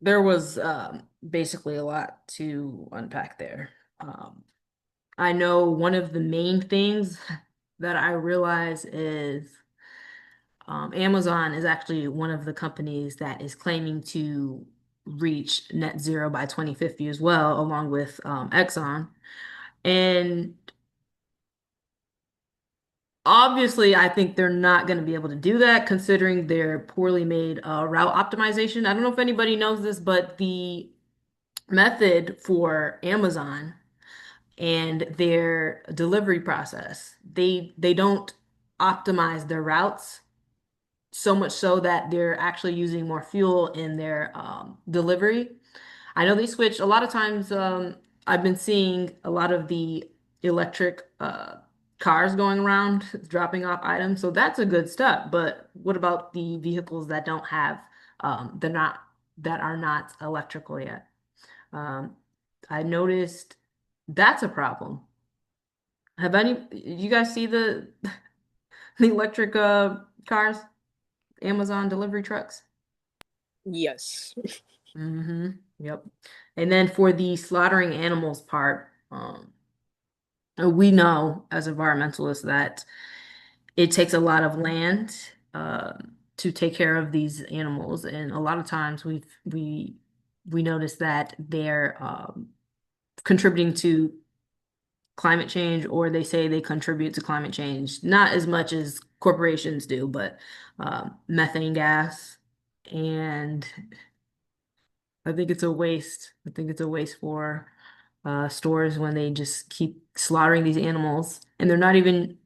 Speaker 1: There was basically a lot to unpack there. I know one of the main things that I realize is Amazon is actually one of the companies that is claiming to reach net zero by 2050 as well, along with Exxon. And obviously, I think they're not going to be able to do that considering their poorly made route optimization. I don't know if anybody knows this, but the method for Amazon and their delivery process, they don't optimize their routes so much so that they're actually using more fuel in their delivery. I know they switch a lot of times. I've been seeing a lot of the electric cars going around dropping off items, so that's a good step. But what about the vehicles that don't have that are not electrical yet? I noticed that's a problem. You guys see the the electric cars, Amazon delivery trucks.
Speaker 2: Yes.
Speaker 1: Mm-hmm. Yep. And then for the slaughtering animals part, we know as environmentalists that it takes a lot of land to take care of these animals, and a lot of times we notice that they're contributing to climate change, or they say they contribute to climate change, not as much as corporations do, but methane gas. And I think it's a waste. I think it's a waste for stores when they just keep slaughtering these animals and they're not even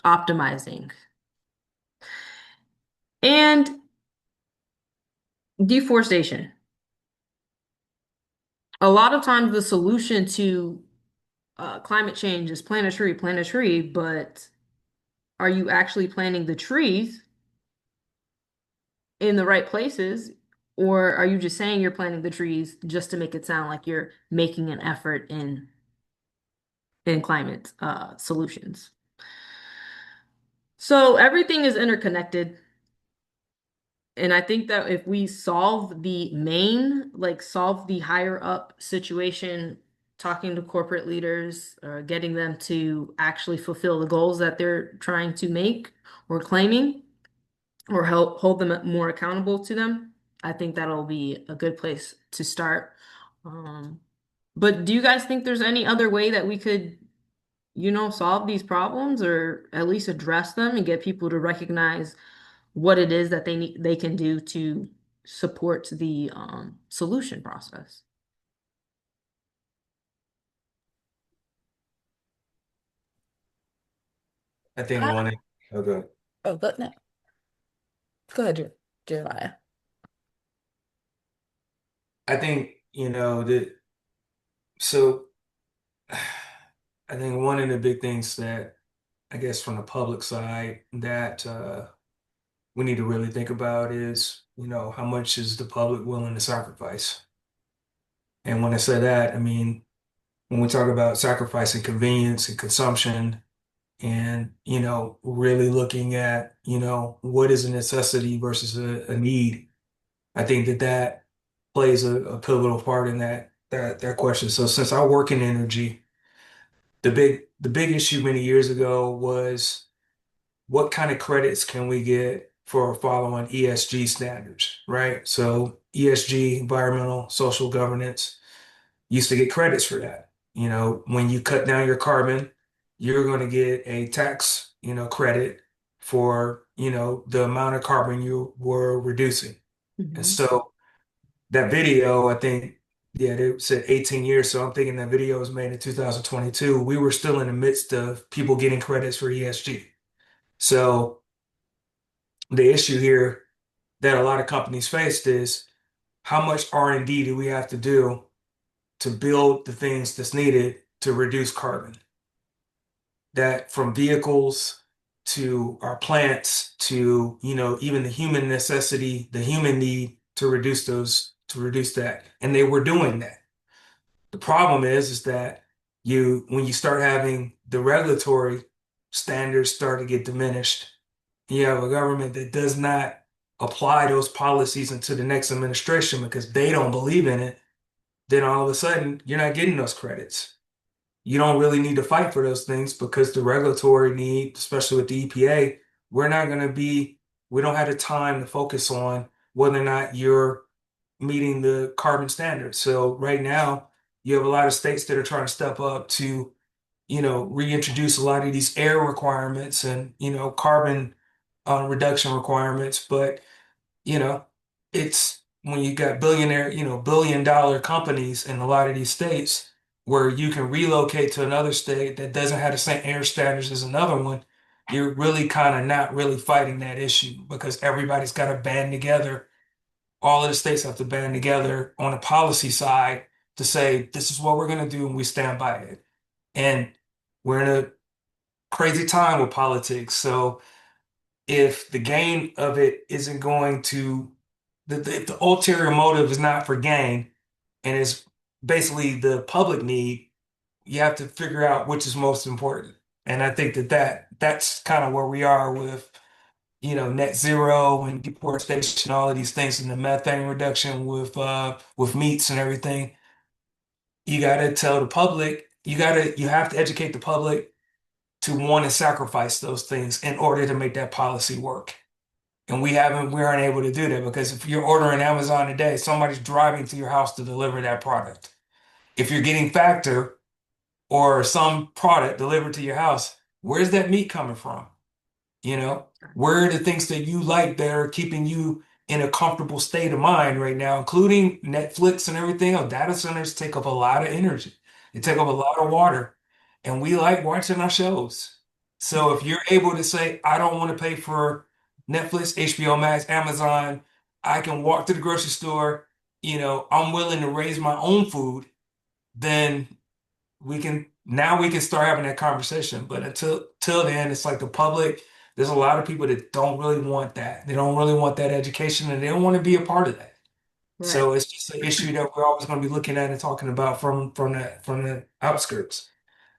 Speaker 1: optimizing. And deforestation. A lot of times the solution to climate change is plant a tree, but are you actually planting the trees in the right places? Or are you just saying you're planting the trees just to make it sound like you're making an effort in climate solutions? So everything is interconnected. And I think that if we solve the main, like solve the higher up situation, talking to corporate leaders or getting them to actually fulfill the goals that they're trying to make or claiming, or help hold them more accountable to them, I think that'll be a good place to start. Um, but do you guys think there's any other way that we could, solve these problems or at least address them and get people to recognize what it is that they can do to support the solution process?
Speaker 4: I think one, okay.
Speaker 3: Oh, but no. Go ahead, Jeremiah.
Speaker 4: I think, that, so I think one of the big things that I guess from the public side that we need to really think about is, how much is the public willing to sacrifice? And when I say that, I mean, when we talk about sacrificing convenience and consumption and, really looking at, what is a necessity versus a need, I think that plays a pivotal part in that question. So since I work in energy, the big issue many years ago was what kind of credits can we get for following ESG standards, right? So ESG, environmental, social governance, used to get credits for that. When you cut down your carbon, you're going to get a tax, credit for, the amount of carbon you were reducing. And
Speaker 1: Mhm.
Speaker 4: so that video, I think, yeah, they said 18 years. So I'm thinking that video was made in 2022. We were still in the midst of people getting credits for ESG. So the issue here that a lot of companies faced is how much R&D do we have to do to build the things that's needed to reduce carbon? That from vehicles to our plants to, even the human necessity, the human need to reduce that. And they were doing that. The problem is that when you start having the regulatory standards start to get diminished, you have a government that does not apply those policies into the next administration because they don't believe in it, then all of a sudden you're not getting those credits. You don't really need to fight for those things because the regulatory need, especially with the EPA, we're not going to be, we don't have the time to focus on whether or not you're meeting the carbon standards. So right now, you have a lot of states that are trying to step up to, reintroduce a lot of these air requirements and, carbon reduction requirements. But, you know, it's when you got billion-dollar companies in a lot of these states where you can relocate to another state that doesn't have the same air standards as another one, you're really kind of not really fighting that issue because everybody's got to band together. All of the states have to band together on a policy side to say, this is what we're going to do and we stand by it. And we're in a crazy time with politics. So if the gain of it isn't going to, if the ulterior motive is not for gain and it's basically the public need, you have to figure out which is most important. And I think that's kind of where we are with, net zero and deforestation, all of these things, and the methane reduction with meats and everything. You got to tell the public, you have to educate the public to want to sacrifice those things in order to make that policy work. And we aren't able to do that because if you're ordering Amazon today, somebody's driving to your house to deliver that product. If you're getting Factor or some product delivered to your house, where's that meat coming from? Where are the things that you like that are keeping you in a comfortable state of mind right now, including Netflix and everything else? Data centers take up a lot of energy. They take up a lot of water, and we like watching our shows. So if you're able to say, I don't want to pay for Netflix, HBO Max, Amazon, I can walk to the grocery store, I'm willing to raise my own food, then we can start having that conversation. But till then, it's like the public, there's a lot of people that don't really want that. They don't really want that education and they don't want to be a part of that. Right. So it's just an issue that we're always going to be looking at and talking about from the outskirts,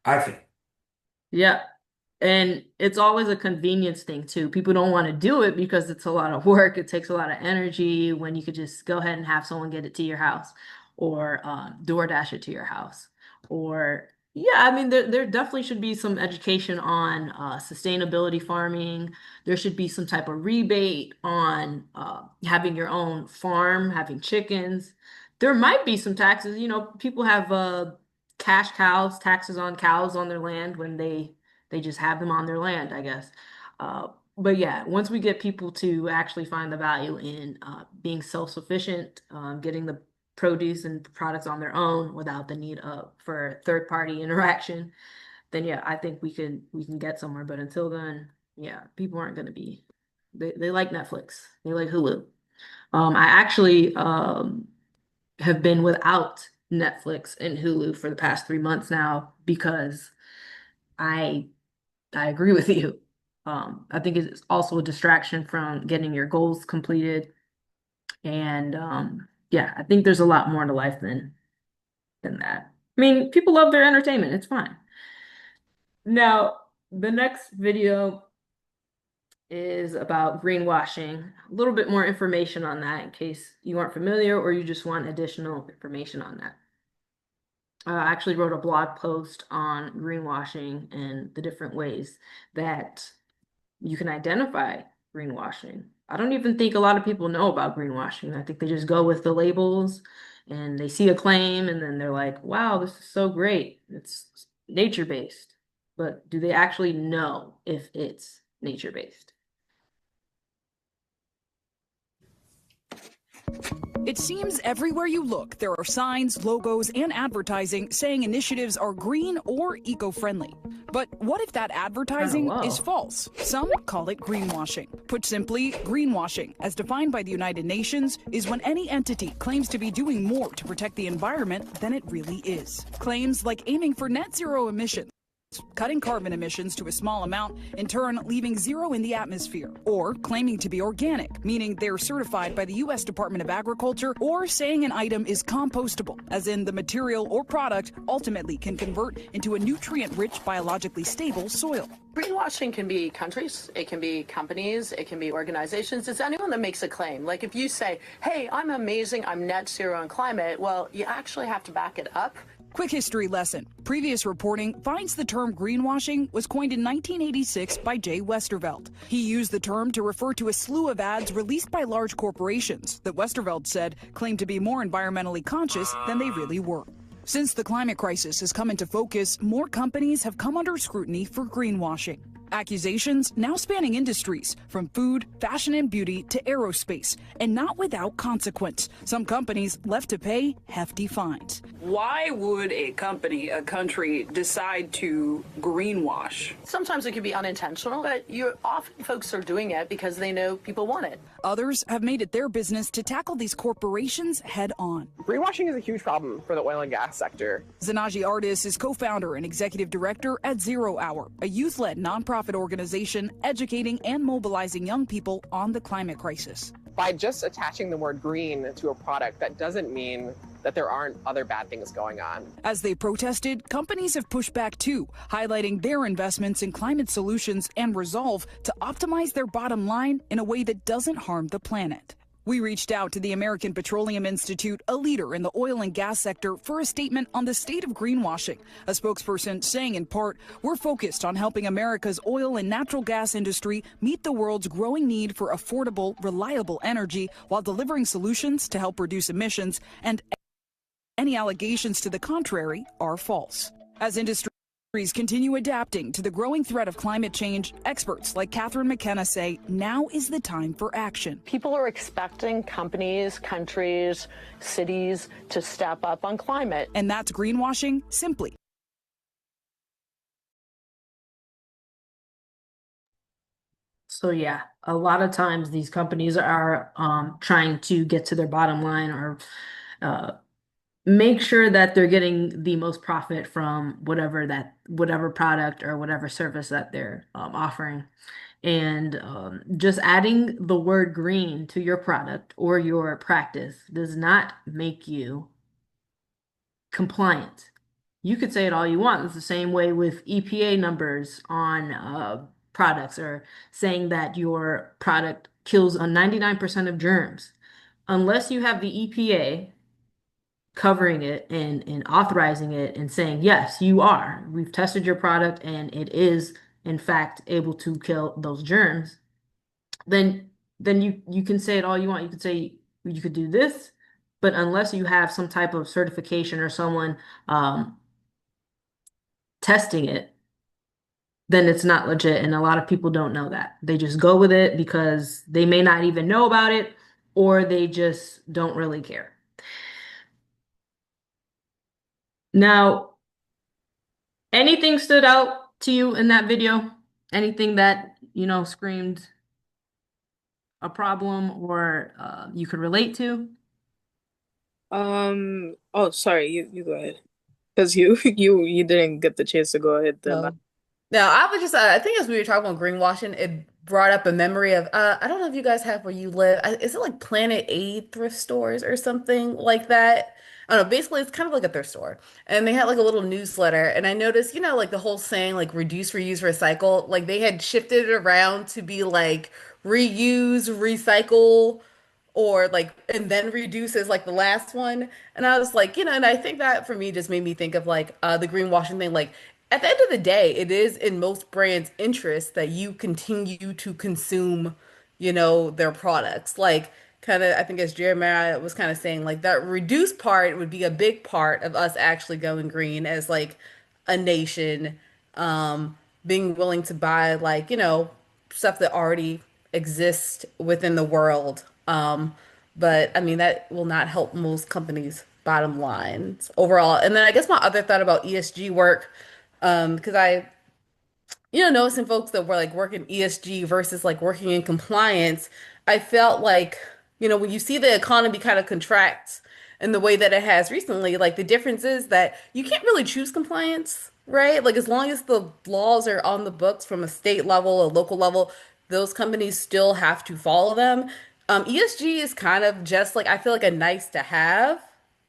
Speaker 4: I think.
Speaker 1: Yeah. And it's always a convenience thing too. People don't want to do it because it's a lot of work. It takes a lot of energy when you could just go ahead and have someone get it to your house or DoorDash it to your house. Or, yeah, I mean, there definitely should be some education on sustainability farming. There should be some type of rebate on having your own farm, having chickens. There might be some taxes. People have cash cows, taxes on cows on their land when they just have them on their land, I guess. But yeah, once we get people to actually find the value in being self-sufficient, getting the produce and products on their own without the need for third-party interaction, then yeah, I think we can get somewhere. But until then, yeah, people aren't going to be. They like Netflix. They like Hulu. I actually have been without Netflix and Hulu for the past 3 months now because I agree with you. I think it's also a distraction from getting your goals completed. And yeah, I think there's a lot more to life than that. I mean, people love their entertainment. It's fine. Now, the next video is about greenwashing. A little bit more information on that in case you aren't familiar or you just want additional information on that. I actually wrote a blog post on greenwashing and the different ways that you can identify greenwashing. I don't even think a lot of people know about greenwashing. I think they just go with the labels and they see a claim and then they're like, wow, this is so great. It's nature-based. But do they actually know if it's nature-based?
Speaker 14: It seems everywhere you look, there are signs, logos, and advertising saying initiatives are green or eco-friendly. But what if that advertising is false? Some call it greenwashing. Put simply, greenwashing, as defined by the United Nations, is when any entity claims to be doing more to protect the environment than it really is. Claims like aiming for net zero emissions, cutting carbon emissions to a small amount, in turn leaving zero in the atmosphere, or claiming to be organic, meaning they're certified by the U.S. Department of Agriculture, or saying an item is compostable, as in the material or product ultimately can convert into a nutrient-rich, biologically stable soil.
Speaker 15: Greenwashing can be countries, it can be companies, it can be organizations. It's anyone that makes a claim. Like if you say, hey, I'm amazing, I'm net zero on climate, well, you actually have to back it up.
Speaker 14: Quick history lesson. Previous reporting finds the term greenwashing was coined in 1986 by Jay Westervelt. He used the term to refer to a slew of ads released by large corporations that Westervelt said claimed to be more environmentally conscious than they really were. Since the climate crisis has come into focus, more companies have come under scrutiny for greenwashing. Accusations now spanning industries from food, fashion and beauty to aerospace, and not without consequence. Some companies left to pay hefty fines.
Speaker 16: Why would a company, a country, decide to greenwash?
Speaker 15: Sometimes it can be unintentional, but often folks are doing it because they know people want it.
Speaker 14: Others have made it their business to tackle these corporations head on.
Speaker 17: Greenwashing is a huge problem for the oil and gas sector.
Speaker 14: Zanaji Artis is co-founder and executive director at 0 Hour, a youth-led nonprofit organization educating and mobilizing young people on the climate crisis.
Speaker 17: by just attaching the word green to a product, that doesn't mean that there aren't other bad things going on.
Speaker 14: As they protested, companies have pushed back too, highlighting their investments in climate solutions and resolve to optimize their bottom line in a way that doesn't harm the planet. We reached out to the American Petroleum Institute, a leader in the oil and gas sector, for a statement on the state of greenwashing. A spokesperson saying in part, we're focused on helping America's oil and natural gas industry meet the world's growing need for affordable, reliable energy while delivering solutions to help reduce emissions, and any allegations to the contrary are false. As industries continue adapting to the growing threat of climate change, experts like Catherine McKenna say now is the time for action.
Speaker 15: People are expecting companies, countries, cities to step up on climate.
Speaker 14: And that's greenwashing simply.
Speaker 1: So yeah, a lot of times these companies are trying to get to their bottom line or make sure that they're getting the most profit from whatever product or whatever service that they're offering. And just adding the word green to your product or your practice does not make you compliant. You could say it all you want. It's the same way with EPA numbers on products, or saying that your product kills 99% of germs. Unless you have the EPA covering it and authorizing it and saying, yes, you are. We've tested your product and it is, in fact, able to kill those germs, then you can say it all you want. You could say you could do this, but unless you have some type of certification or someone testing it, then it's not legit. And a lot of people don't know that. They just go with it because they may not even know about it, or they just don't really care. Now, anything stood out to you in that video? Anything that, screamed a problem or you could relate to?
Speaker 2: Oh, sorry, you go ahead. Because you didn't get the chance to go ahead then.
Speaker 3: No, I was just, I think as we were talking about greenwashing, it brought up a memory of, I don't know if you guys have where you live. Is it like Planet Aid thrift stores or something like that? I don't know. Basically, it's kind of like a thrift store. And they had like a little newsletter. And I noticed, like the whole saying, like reduce, reuse, recycle, like they had shifted it around to be like reuse, recycle, or like and then reduce is like the last one. And I was like, and I think that for me just made me think of like the greenwashing thing. Like at the end of the day, it is in most brands' interest that you continue to consume, their products. Like kind of I think as Jeremiah was kind of saying, like that reduce part would be a big part of us actually going green as like a nation, being willing to buy like, stuff that already exists within the world. But I mean, that will not help most companies' bottom lines overall. And then I guess my other thought about ESG work, because noticing folks that were like working ESG versus like working in compliance, I felt like, when you see the economy kind of contract in the way that it has recently, like the difference is that you can't really choose compliance, right? Like as long as the laws are on the books from a state level, a local level, those companies still have to follow them. ESG is kind of just like, I feel like a nice to have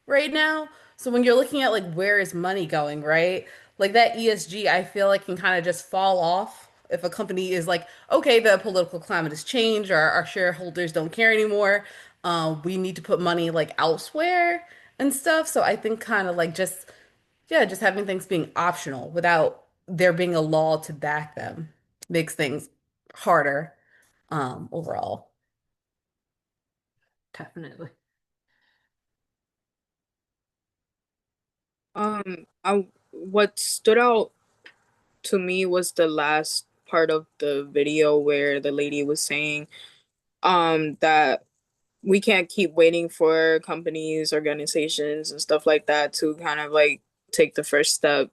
Speaker 3: right now. So when you're looking at like where is money going, right? Like that ESG, I feel like can kind of just fall off if a company is like, okay, the political climate has changed, our shareholders don't care anymore. We need to put money like elsewhere and stuff. So I think kind of like just, yeah, just having things being optional without there being a law to back them makes things harder, overall.
Speaker 1: Definitely.
Speaker 2: What stood out to me was the last part of the video where the lady was saying that we can't keep waiting for companies, organizations, and stuff like that to kind of like take the first step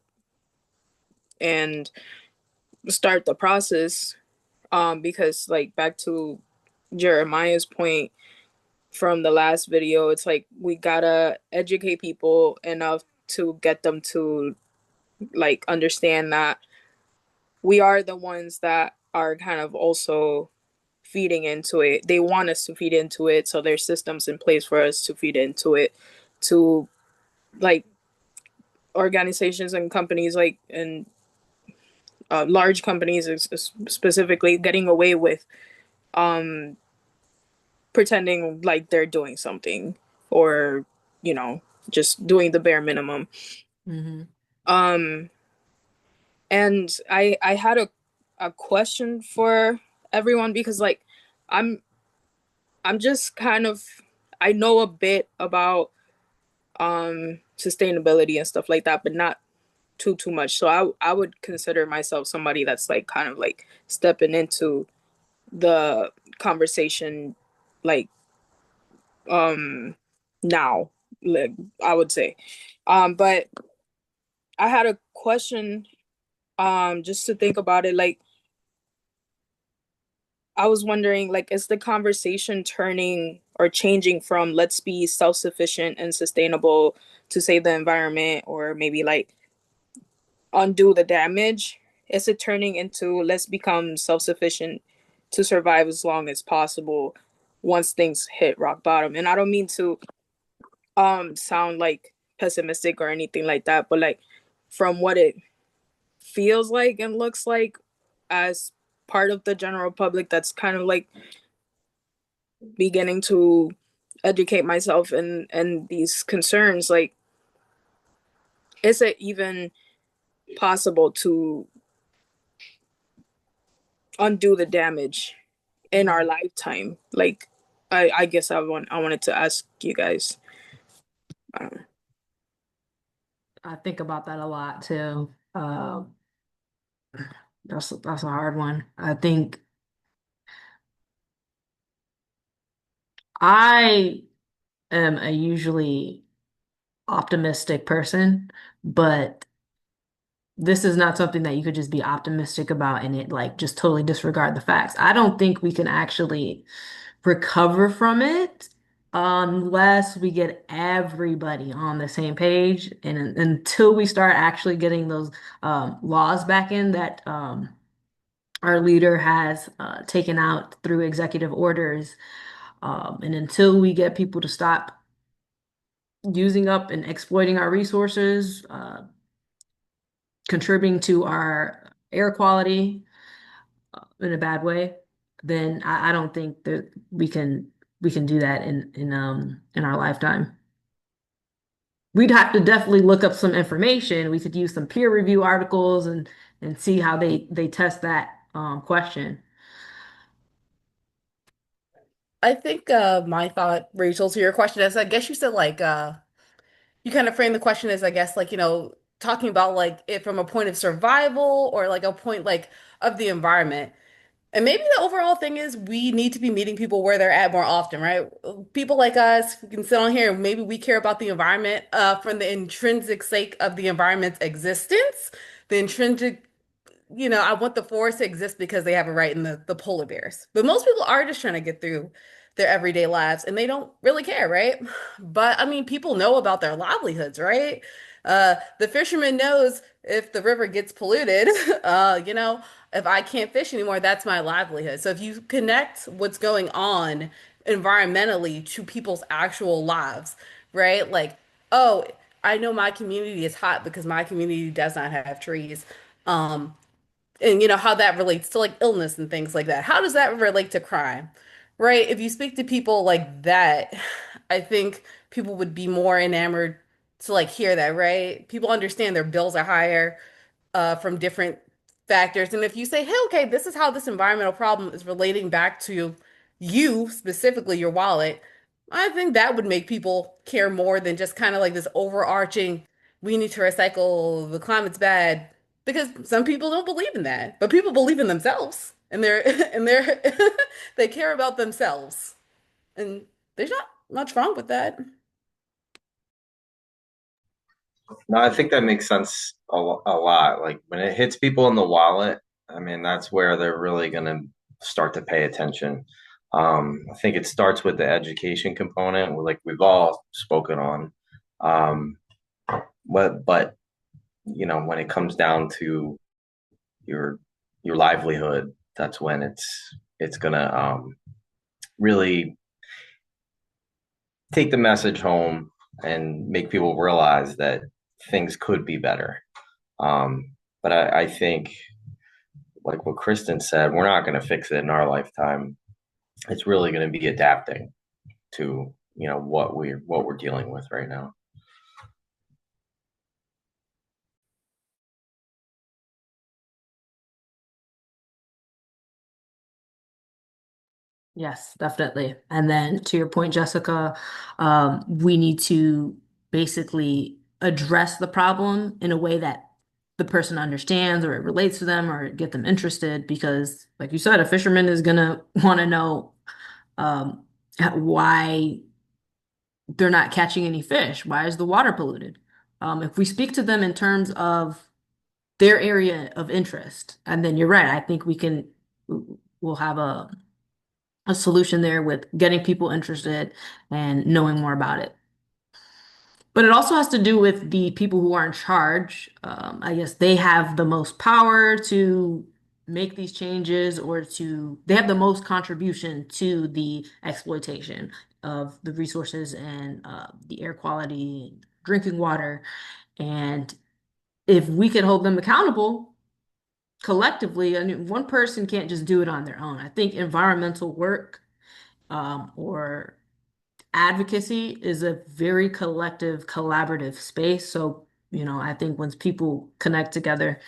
Speaker 2: and start the process. Because like back to Jeremiah's point from the last video, it's like we gotta educate people enough to get them to like understand that we are the ones that are kind of also feeding into it. They want us to feed into it, so there's systems in place for us to feed into it, to like organizations and companies like and large companies specifically getting away with pretending like they're doing something, or just doing the bare minimum. And I had a question for everyone, because like I'm just kind of, I know a bit about sustainability and stuff like that, but not too much. So I would consider myself somebody that's like kind of like stepping into the conversation, like now, like, I would say. But I had a question, just to think about it. Like, I was wondering, like, is the conversation turning or changing from let's be self-sufficient and sustainable to save the environment, or maybe like undo the damage? Is it turning into let's become self-sufficient to survive as long as possible once things hit rock bottom? And I don't mean to sound like pessimistic or anything like that, but like from what it feels like and looks like as part of the general public, that's kind of like beginning to educate myself and these concerns, like, is it even possible to undo the damage in our lifetime? Like, I guess I wanted to ask you guys.
Speaker 1: I think about that a lot too. That's a hard one. I think I am a usually optimistic person, but this is not something that you could just be optimistic about and it like just totally disregard the facts. I don't think we can actually recover from it unless we get everybody on the same page, and until we start actually getting those laws back in that our leader has taken out through executive orders, and until we get people to stop using up and exploiting our resources, contributing to our air quality in a bad way, then I don't think that we can do that in our lifetime. We'd have to definitely look up some information. We could use some peer review articles and see how they test that question.
Speaker 3: I think my thought, Rachel, to your question is, I guess you said like you kind of frame the question as, I guess, like, talking about like it from a point of survival or like a point like of the environment. And maybe the overall thing is we need to be meeting people where they're at more often, right? People like us who can sit on here, and maybe we care about the environment from the intrinsic sake of the environment's existence, the intrinsic, I want the forest to exist because they have a right in the polar bears. But most people are just trying to get through their everyday lives and they don't really care, right? But I mean, people know about their livelihoods, right? The fisherman knows if the river gets polluted, if I can't fish anymore, that's my livelihood. So if you connect what's going on environmentally to people's actual lives, right? Like, oh, I know my community is hot because my community does not have trees. And how that relates to like illness and things like that. How does that relate to crime? Right? If you speak to people like that, I think people would be more enamored to like hear that, right? People understand their bills are higher from different factors. And if you say, hey, okay, this is how this environmental problem is relating back to you, specifically your wallet, I think that would make people care more than just kind of like this overarching, we need to recycle, the climate's bad. Because some people don't believe in that, but people believe in themselves and they're and they're they care about themselves. And there's not much wrong with that.
Speaker 6: No, I think that makes sense a lot. Like when it hits people in the wallet, I mean, that's where they're really going to start to pay attention. I think it starts with the education component, like we've all spoken on. But when it comes down to your livelihood, that's when it's gonna really take the message home and make people realize that things could be better. But I think, like what Kristen said, we're not going to fix it in our lifetime. It's really going to be adapting to what we're dealing with right now.
Speaker 1: Yes, definitely. And then to your point, Jessica, we need to basically address the problem in a way that the person understands or it relates to them or get them interested because, like you said, a fisherman is gonna want to know um, why they're not catching any fish. Why is the water polluted? If we speak to them in terms of their area of interest, and then you're right, I think we'll have a solution there with getting people interested and knowing more about it. But it also has to do with the people who are in charge. I guess they have the most power to make these changes they have the most contribution to the exploitation of the resources and the air quality, drinking water. And if we could hold them accountable collectively, I mean, one person can't just do it on their own. I think environmental work or advocacy is a very collective, collaborative space. So, I think once people connect together,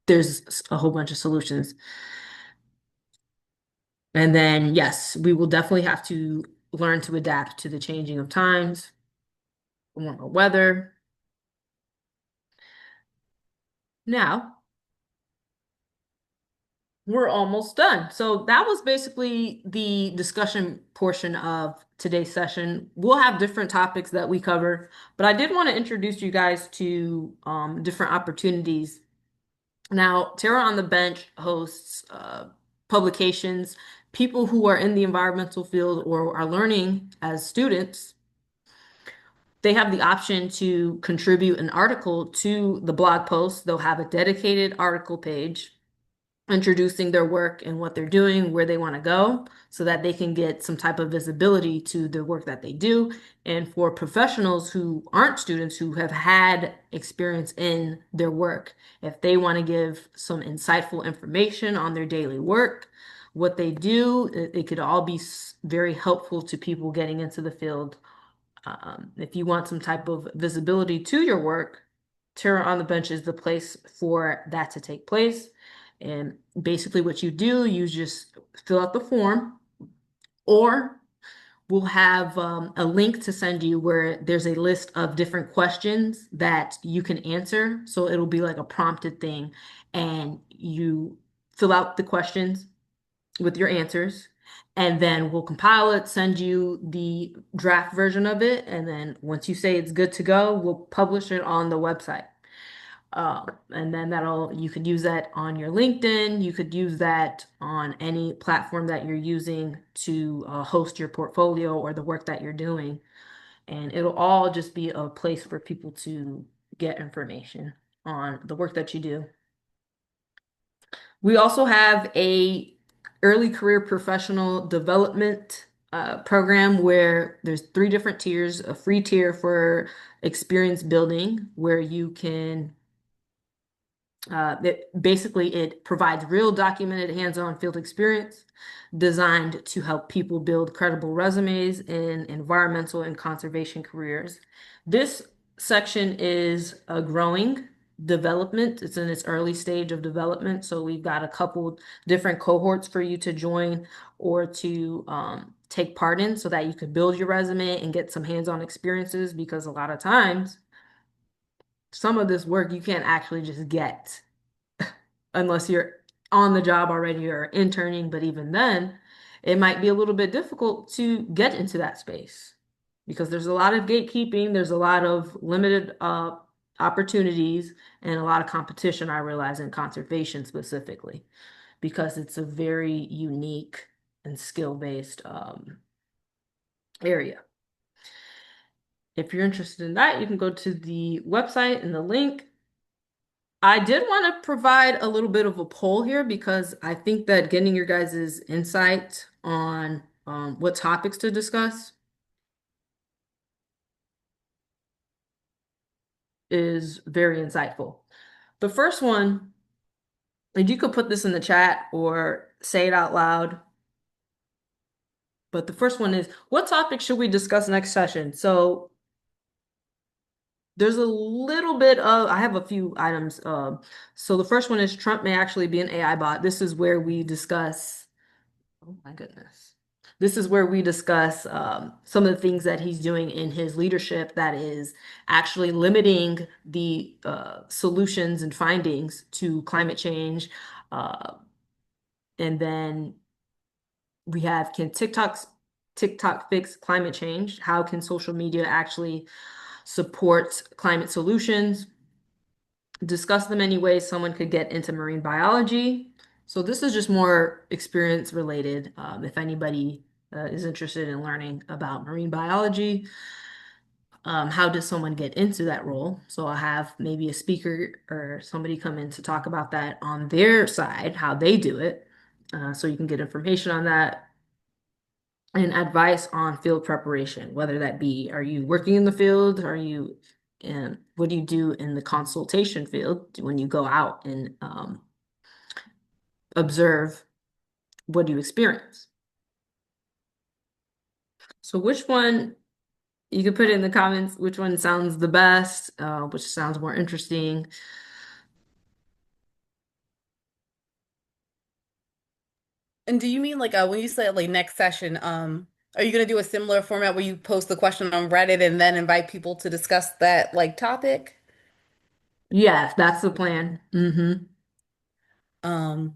Speaker 1: there's a whole bunch of solutions. And then, yes, we will definitely have to learn to adapt to the changing of times, warmer weather. Now, we're almost done. So that was basically the discussion portion of today's session. We'll have different topics that we cover, but I did want to introduce you guys to different opportunities. Now, Terra on the Bench hosts publications. People who are in the environmental field or are learning as students, they have the option to contribute an article to the blog post. They'll have a dedicated article page introducing their work and what they're doing, where they want to go, so that they can get some type of visibility to the work that they do. And for professionals who aren't students, who have had experience in their work, if they want to give some insightful information on their daily work, what they do, it could all be very helpful to people getting into the field. If you want some type of visibility to your work, Terra on the Bench is the place for that to take place. And basically what you do, you just fill out the form, or we'll have a link to send you where there's a list of different questions that you can answer. So it'll be like a prompted thing, and you fill out the questions with your answers, and then we'll compile it, send you the draft version of it, and then once you say it's good to go, we'll publish it on the website. And then you could use that on your LinkedIn. You could use that on any platform that you're using to host your portfolio or the work that you're doing. And it'll all just be a place for people to get information on the work that you do. We also have a early career professional development program where there's 3 different tiers: a free tier for experience building, where you can it provides real documented hands-on field experience designed to help people build credible resumes in environmental and conservation careers. This section is a growing development. It's in its early stage of development. So we've got a couple different cohorts for you to join or to take part in so that you could build your resume and get some hands-on experiences, because a lot of times some of this work you can't actually just get unless you're on the job already or interning. But even then, it might be a little bit difficult to get into that space because there's a lot of gatekeeping, there's a lot of limited opportunities, and a lot of competition, I realize, in conservation specifically, because it's a very unique and skill-based area. If you're interested in that, you can go to the website and the link. I did want to provide a little bit of a poll here because I think that getting your guys' insight on what topics to discuss is very insightful. The first one, and you could put this in the chat or say it out loud, but the first one is, what topic should we discuss next session? So there's a little bit of, I have a few items. So the first one is Trump may actually be an AI bot. This is where we discuss, oh my goodness. This is where we discuss some of the things that he's doing in his leadership that is actually limiting the solutions and findings to climate change. And then we have, can TikTok fix climate change? How can social media actually support climate solutions? Discuss the many ways someone could get into marine biology. So this is just more experience related. If anybody is interested in learning about marine biology, how does someone get into that role? So I'll have maybe a speaker or somebody come in to talk about that on their side, how they do it. So you can get information on that and advice on field preparation, whether that be, are you working in the field? Are you, and what do you do in the consultation field when you go out and observe? What do you experience? So which one, you can put it in the comments, which one sounds the best, which sounds more interesting.
Speaker 3: And do you mean like when you say like next session, are you gonna do a similar format where you post the question on Reddit and then invite people to discuss that like topic?
Speaker 1: Yeah, that's the plan.
Speaker 3: Um,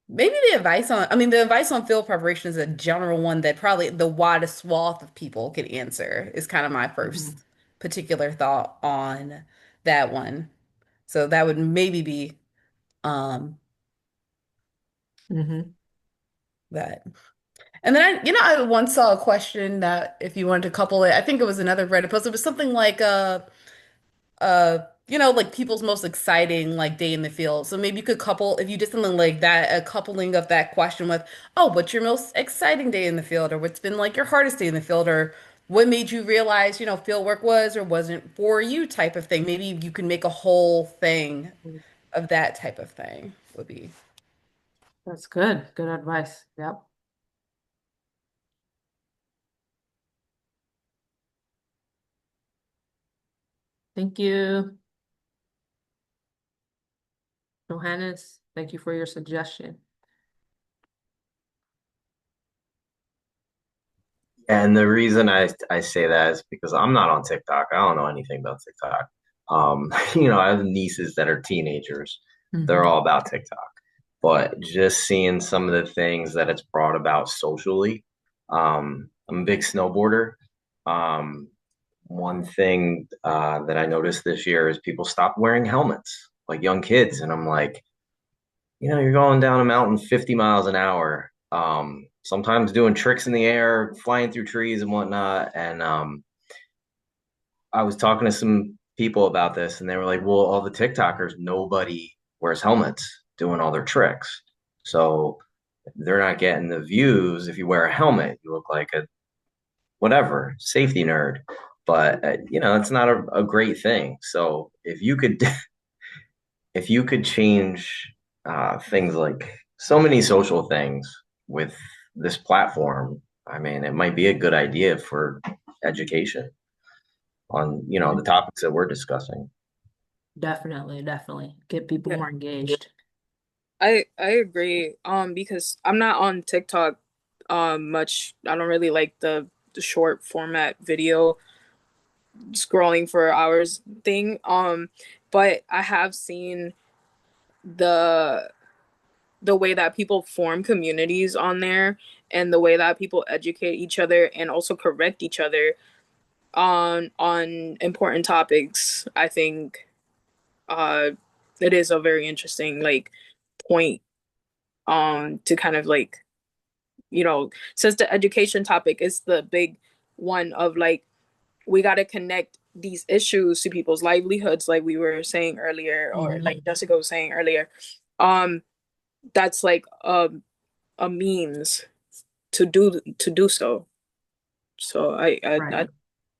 Speaker 3: Maybe the advice on, I mean, the advice on field preparation is a general one that probably the widest swath of people could answer, is kind of my first particular thought on that one. So that would maybe be um that. And then I once saw a question that if you wanted to couple it, I think it was another Reddit post. It was something like like people's most exciting like day in the field. So maybe you could couple, if you did something like that, a coupling of that question with, oh, what's your most exciting day in the field, or what's been like your hardest day in the field, or what made you realize, field work was or wasn't for you type of thing. Maybe you can make a whole thing of that type of thing would be.
Speaker 1: That's good. Good advice. Yep. Thank you. Johannes, thank you for your suggestion.
Speaker 6: And the reason I say that is because I'm not on TikTok. I don't know anything about TikTok. I have nieces that are teenagers. They're all about TikTok. But just seeing some of the things that it's brought about socially, I'm a big snowboarder. One thing that I noticed this year is people stopped wearing helmets, like young kids. And I'm like, you're going down a mountain 50 miles an hour, sometimes doing tricks in the air, flying through trees and whatnot. And I was talking to some people about this, and they were like, well, all the TikTokers, nobody wears helmets doing all their tricks. So they're not getting the views. If you wear a helmet, you look like a whatever safety nerd. But it's not a great thing. So if you could change things like so many social things with this platform, I mean, it might be a good idea for education on, the topics that we're discussing.
Speaker 1: Definitely get people more engaged.
Speaker 2: I agree. Because I'm not on TikTok much. I don't really like the short format video scrolling for hours thing. But I have seen the way that people form communities on there, and the way that people educate each other and also correct each other on important topics. I think it is a very interesting like point to kind of like, since the education topic is the big one of like, we got to connect these issues to people's livelihoods, like we were saying earlier, or like Jessica was saying earlier, that's like a means to do so. So
Speaker 1: Right.
Speaker 2: that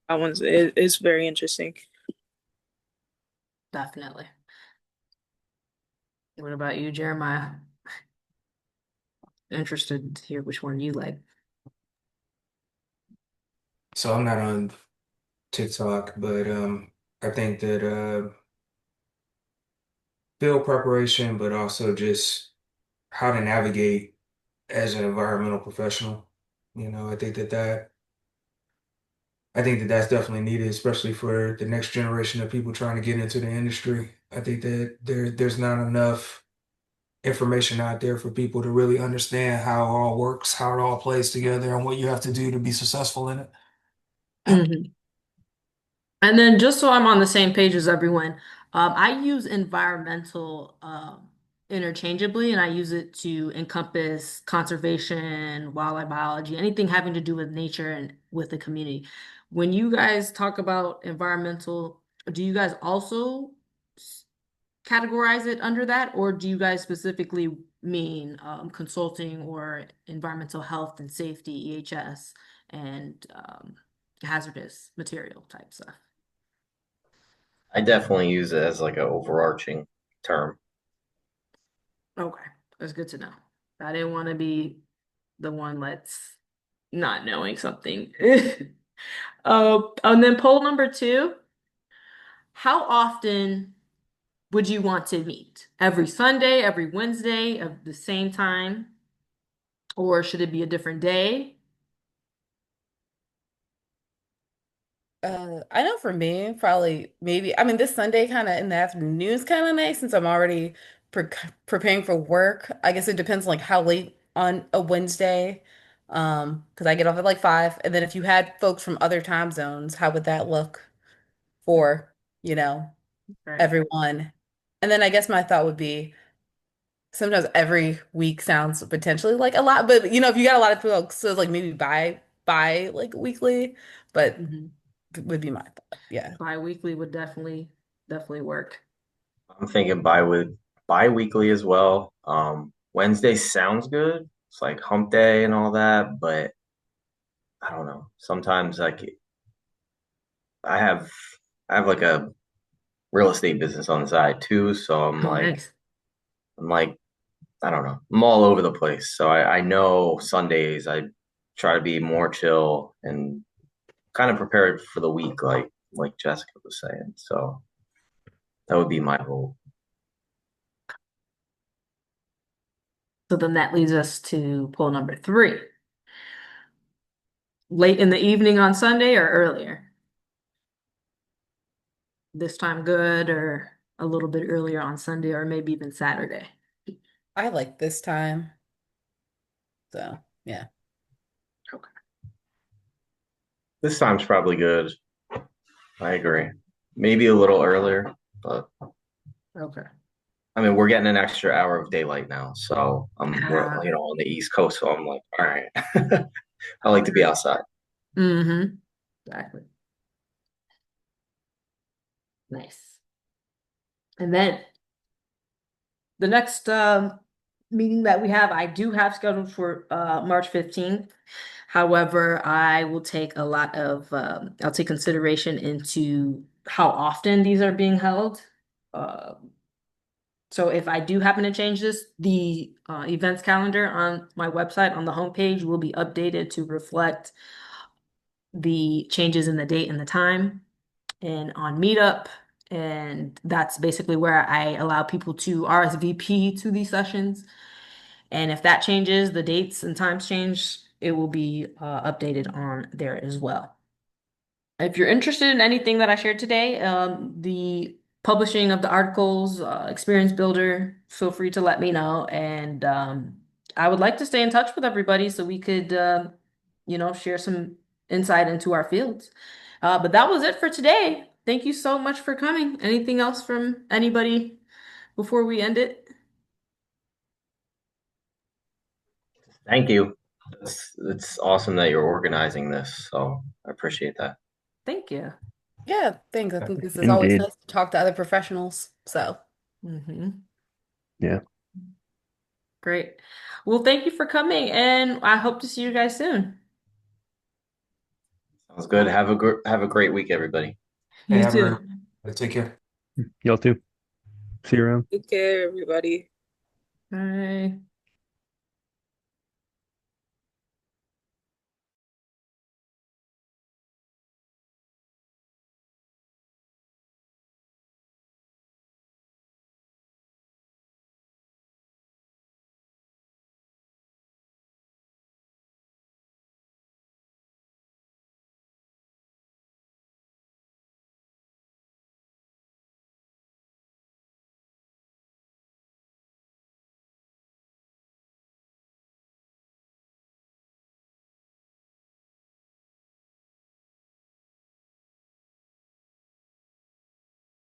Speaker 2: one's it is very interesting.
Speaker 1: Definitely. What about you, Jeremiah? Interested to hear which one you like.
Speaker 4: So I'm not on TikTok, but I think that field preparation, but also just how to navigate as an environmental professional. I think that that's definitely needed, especially for the next generation of people trying to get into the industry. I think that there's not enough information out there for people to really understand how it all works, how it all plays together, and what you have to do to be successful in it.
Speaker 1: Mhm. And then just so I'm on the same page as everyone, I use environmental interchangeably, and I use it to encompass conservation, wildlife biology, anything having to do with nature and with the community. When you guys talk about environmental, do you guys also categorize it under that, or do you guys specifically mean consulting or environmental health and safety, EHS, and hazardous material type stuff?
Speaker 6: I definitely use it as like an overarching term.
Speaker 1: Okay, that's good to know. I didn't want to be the one that's not knowing something. And then poll number two, how often would you want to meet? Every Sunday, every Wednesday, at the same time? Or should it be a different day?
Speaker 3: I know for me, probably maybe, I mean, this Sunday kind of in the afternoon is kind of nice since I'm already preparing for work. I guess it depends like how late on a Wednesday, because I get off at like 5. And then if you had folks from other time zones, how would that look for, you know,
Speaker 1: Right.
Speaker 3: everyone? And then I guess my thought would be sometimes every week sounds potentially like a lot, but if you got a lot of folks, so it's like maybe by like weekly, but
Speaker 1: Mhm.
Speaker 3: would be my thought. Yeah.
Speaker 1: Bi-weekly would definitely work.
Speaker 6: I'm thinking bi-weekly as well. Wednesday sounds good. It's like hump day and all that, but I don't know. Sometimes like I have I have like a real estate business on the side too, so I'm
Speaker 1: Oh,
Speaker 6: like
Speaker 1: nice.
Speaker 6: I'm like I don't know. I'm all over the place. So I know Sundays I try to be more chill and kind of prepared for the week, like Jessica was saying. So that would be my goal.
Speaker 1: So then that leads us to poll number three. Late in the evening on Sunday or earlier? This time good or a little bit earlier on Sunday or maybe even Saturday?
Speaker 3: I like this time. So, yeah.
Speaker 1: Okay.
Speaker 6: This time's probably good. I agree. Maybe a little earlier, but
Speaker 1: Okay.
Speaker 6: I mean, we're getting an extra hour of daylight now, so we're
Speaker 1: Ah.
Speaker 6: on the East Coast, so I'm like, all right, I like to be outside.
Speaker 1: Mm-hmm. Exactly. Nice. And then the next meeting that we have, I do have scheduled for March 15th. However, I will take a lot of, I'll take consideration into how often these are being held. Uh, so if I do happen to change this, the events calendar on my website on the homepage will be updated to reflect the changes in the date and the time and on Meetup. And that's basically where I allow people to RSVP to these sessions. And if that changes, the dates and times change, it will be updated on there as well. If you're interested in anything that I shared today, the publishing of the articles, experience builder, feel free to let me know. And I would like to stay in touch with everybody so we could, share some insight into our fields. But that was it for today. Thank you so much for coming. Anything else from anybody before we end it?
Speaker 6: Thank you. It's awesome that you're organizing this, so I appreciate that.
Speaker 1: Thank you.
Speaker 3: Yeah, thanks. I think this is always
Speaker 5: Indeed.
Speaker 3: nice to talk to other professionals. So,
Speaker 5: Yeah.
Speaker 1: Great. Well, thank you for coming, and I hope to see you guys soon.
Speaker 6: Sounds good. Have a great week, everybody.
Speaker 1: You too.
Speaker 4: Take care.
Speaker 5: Y'all too. See you around.
Speaker 2: Take care, everybody.
Speaker 1: Bye.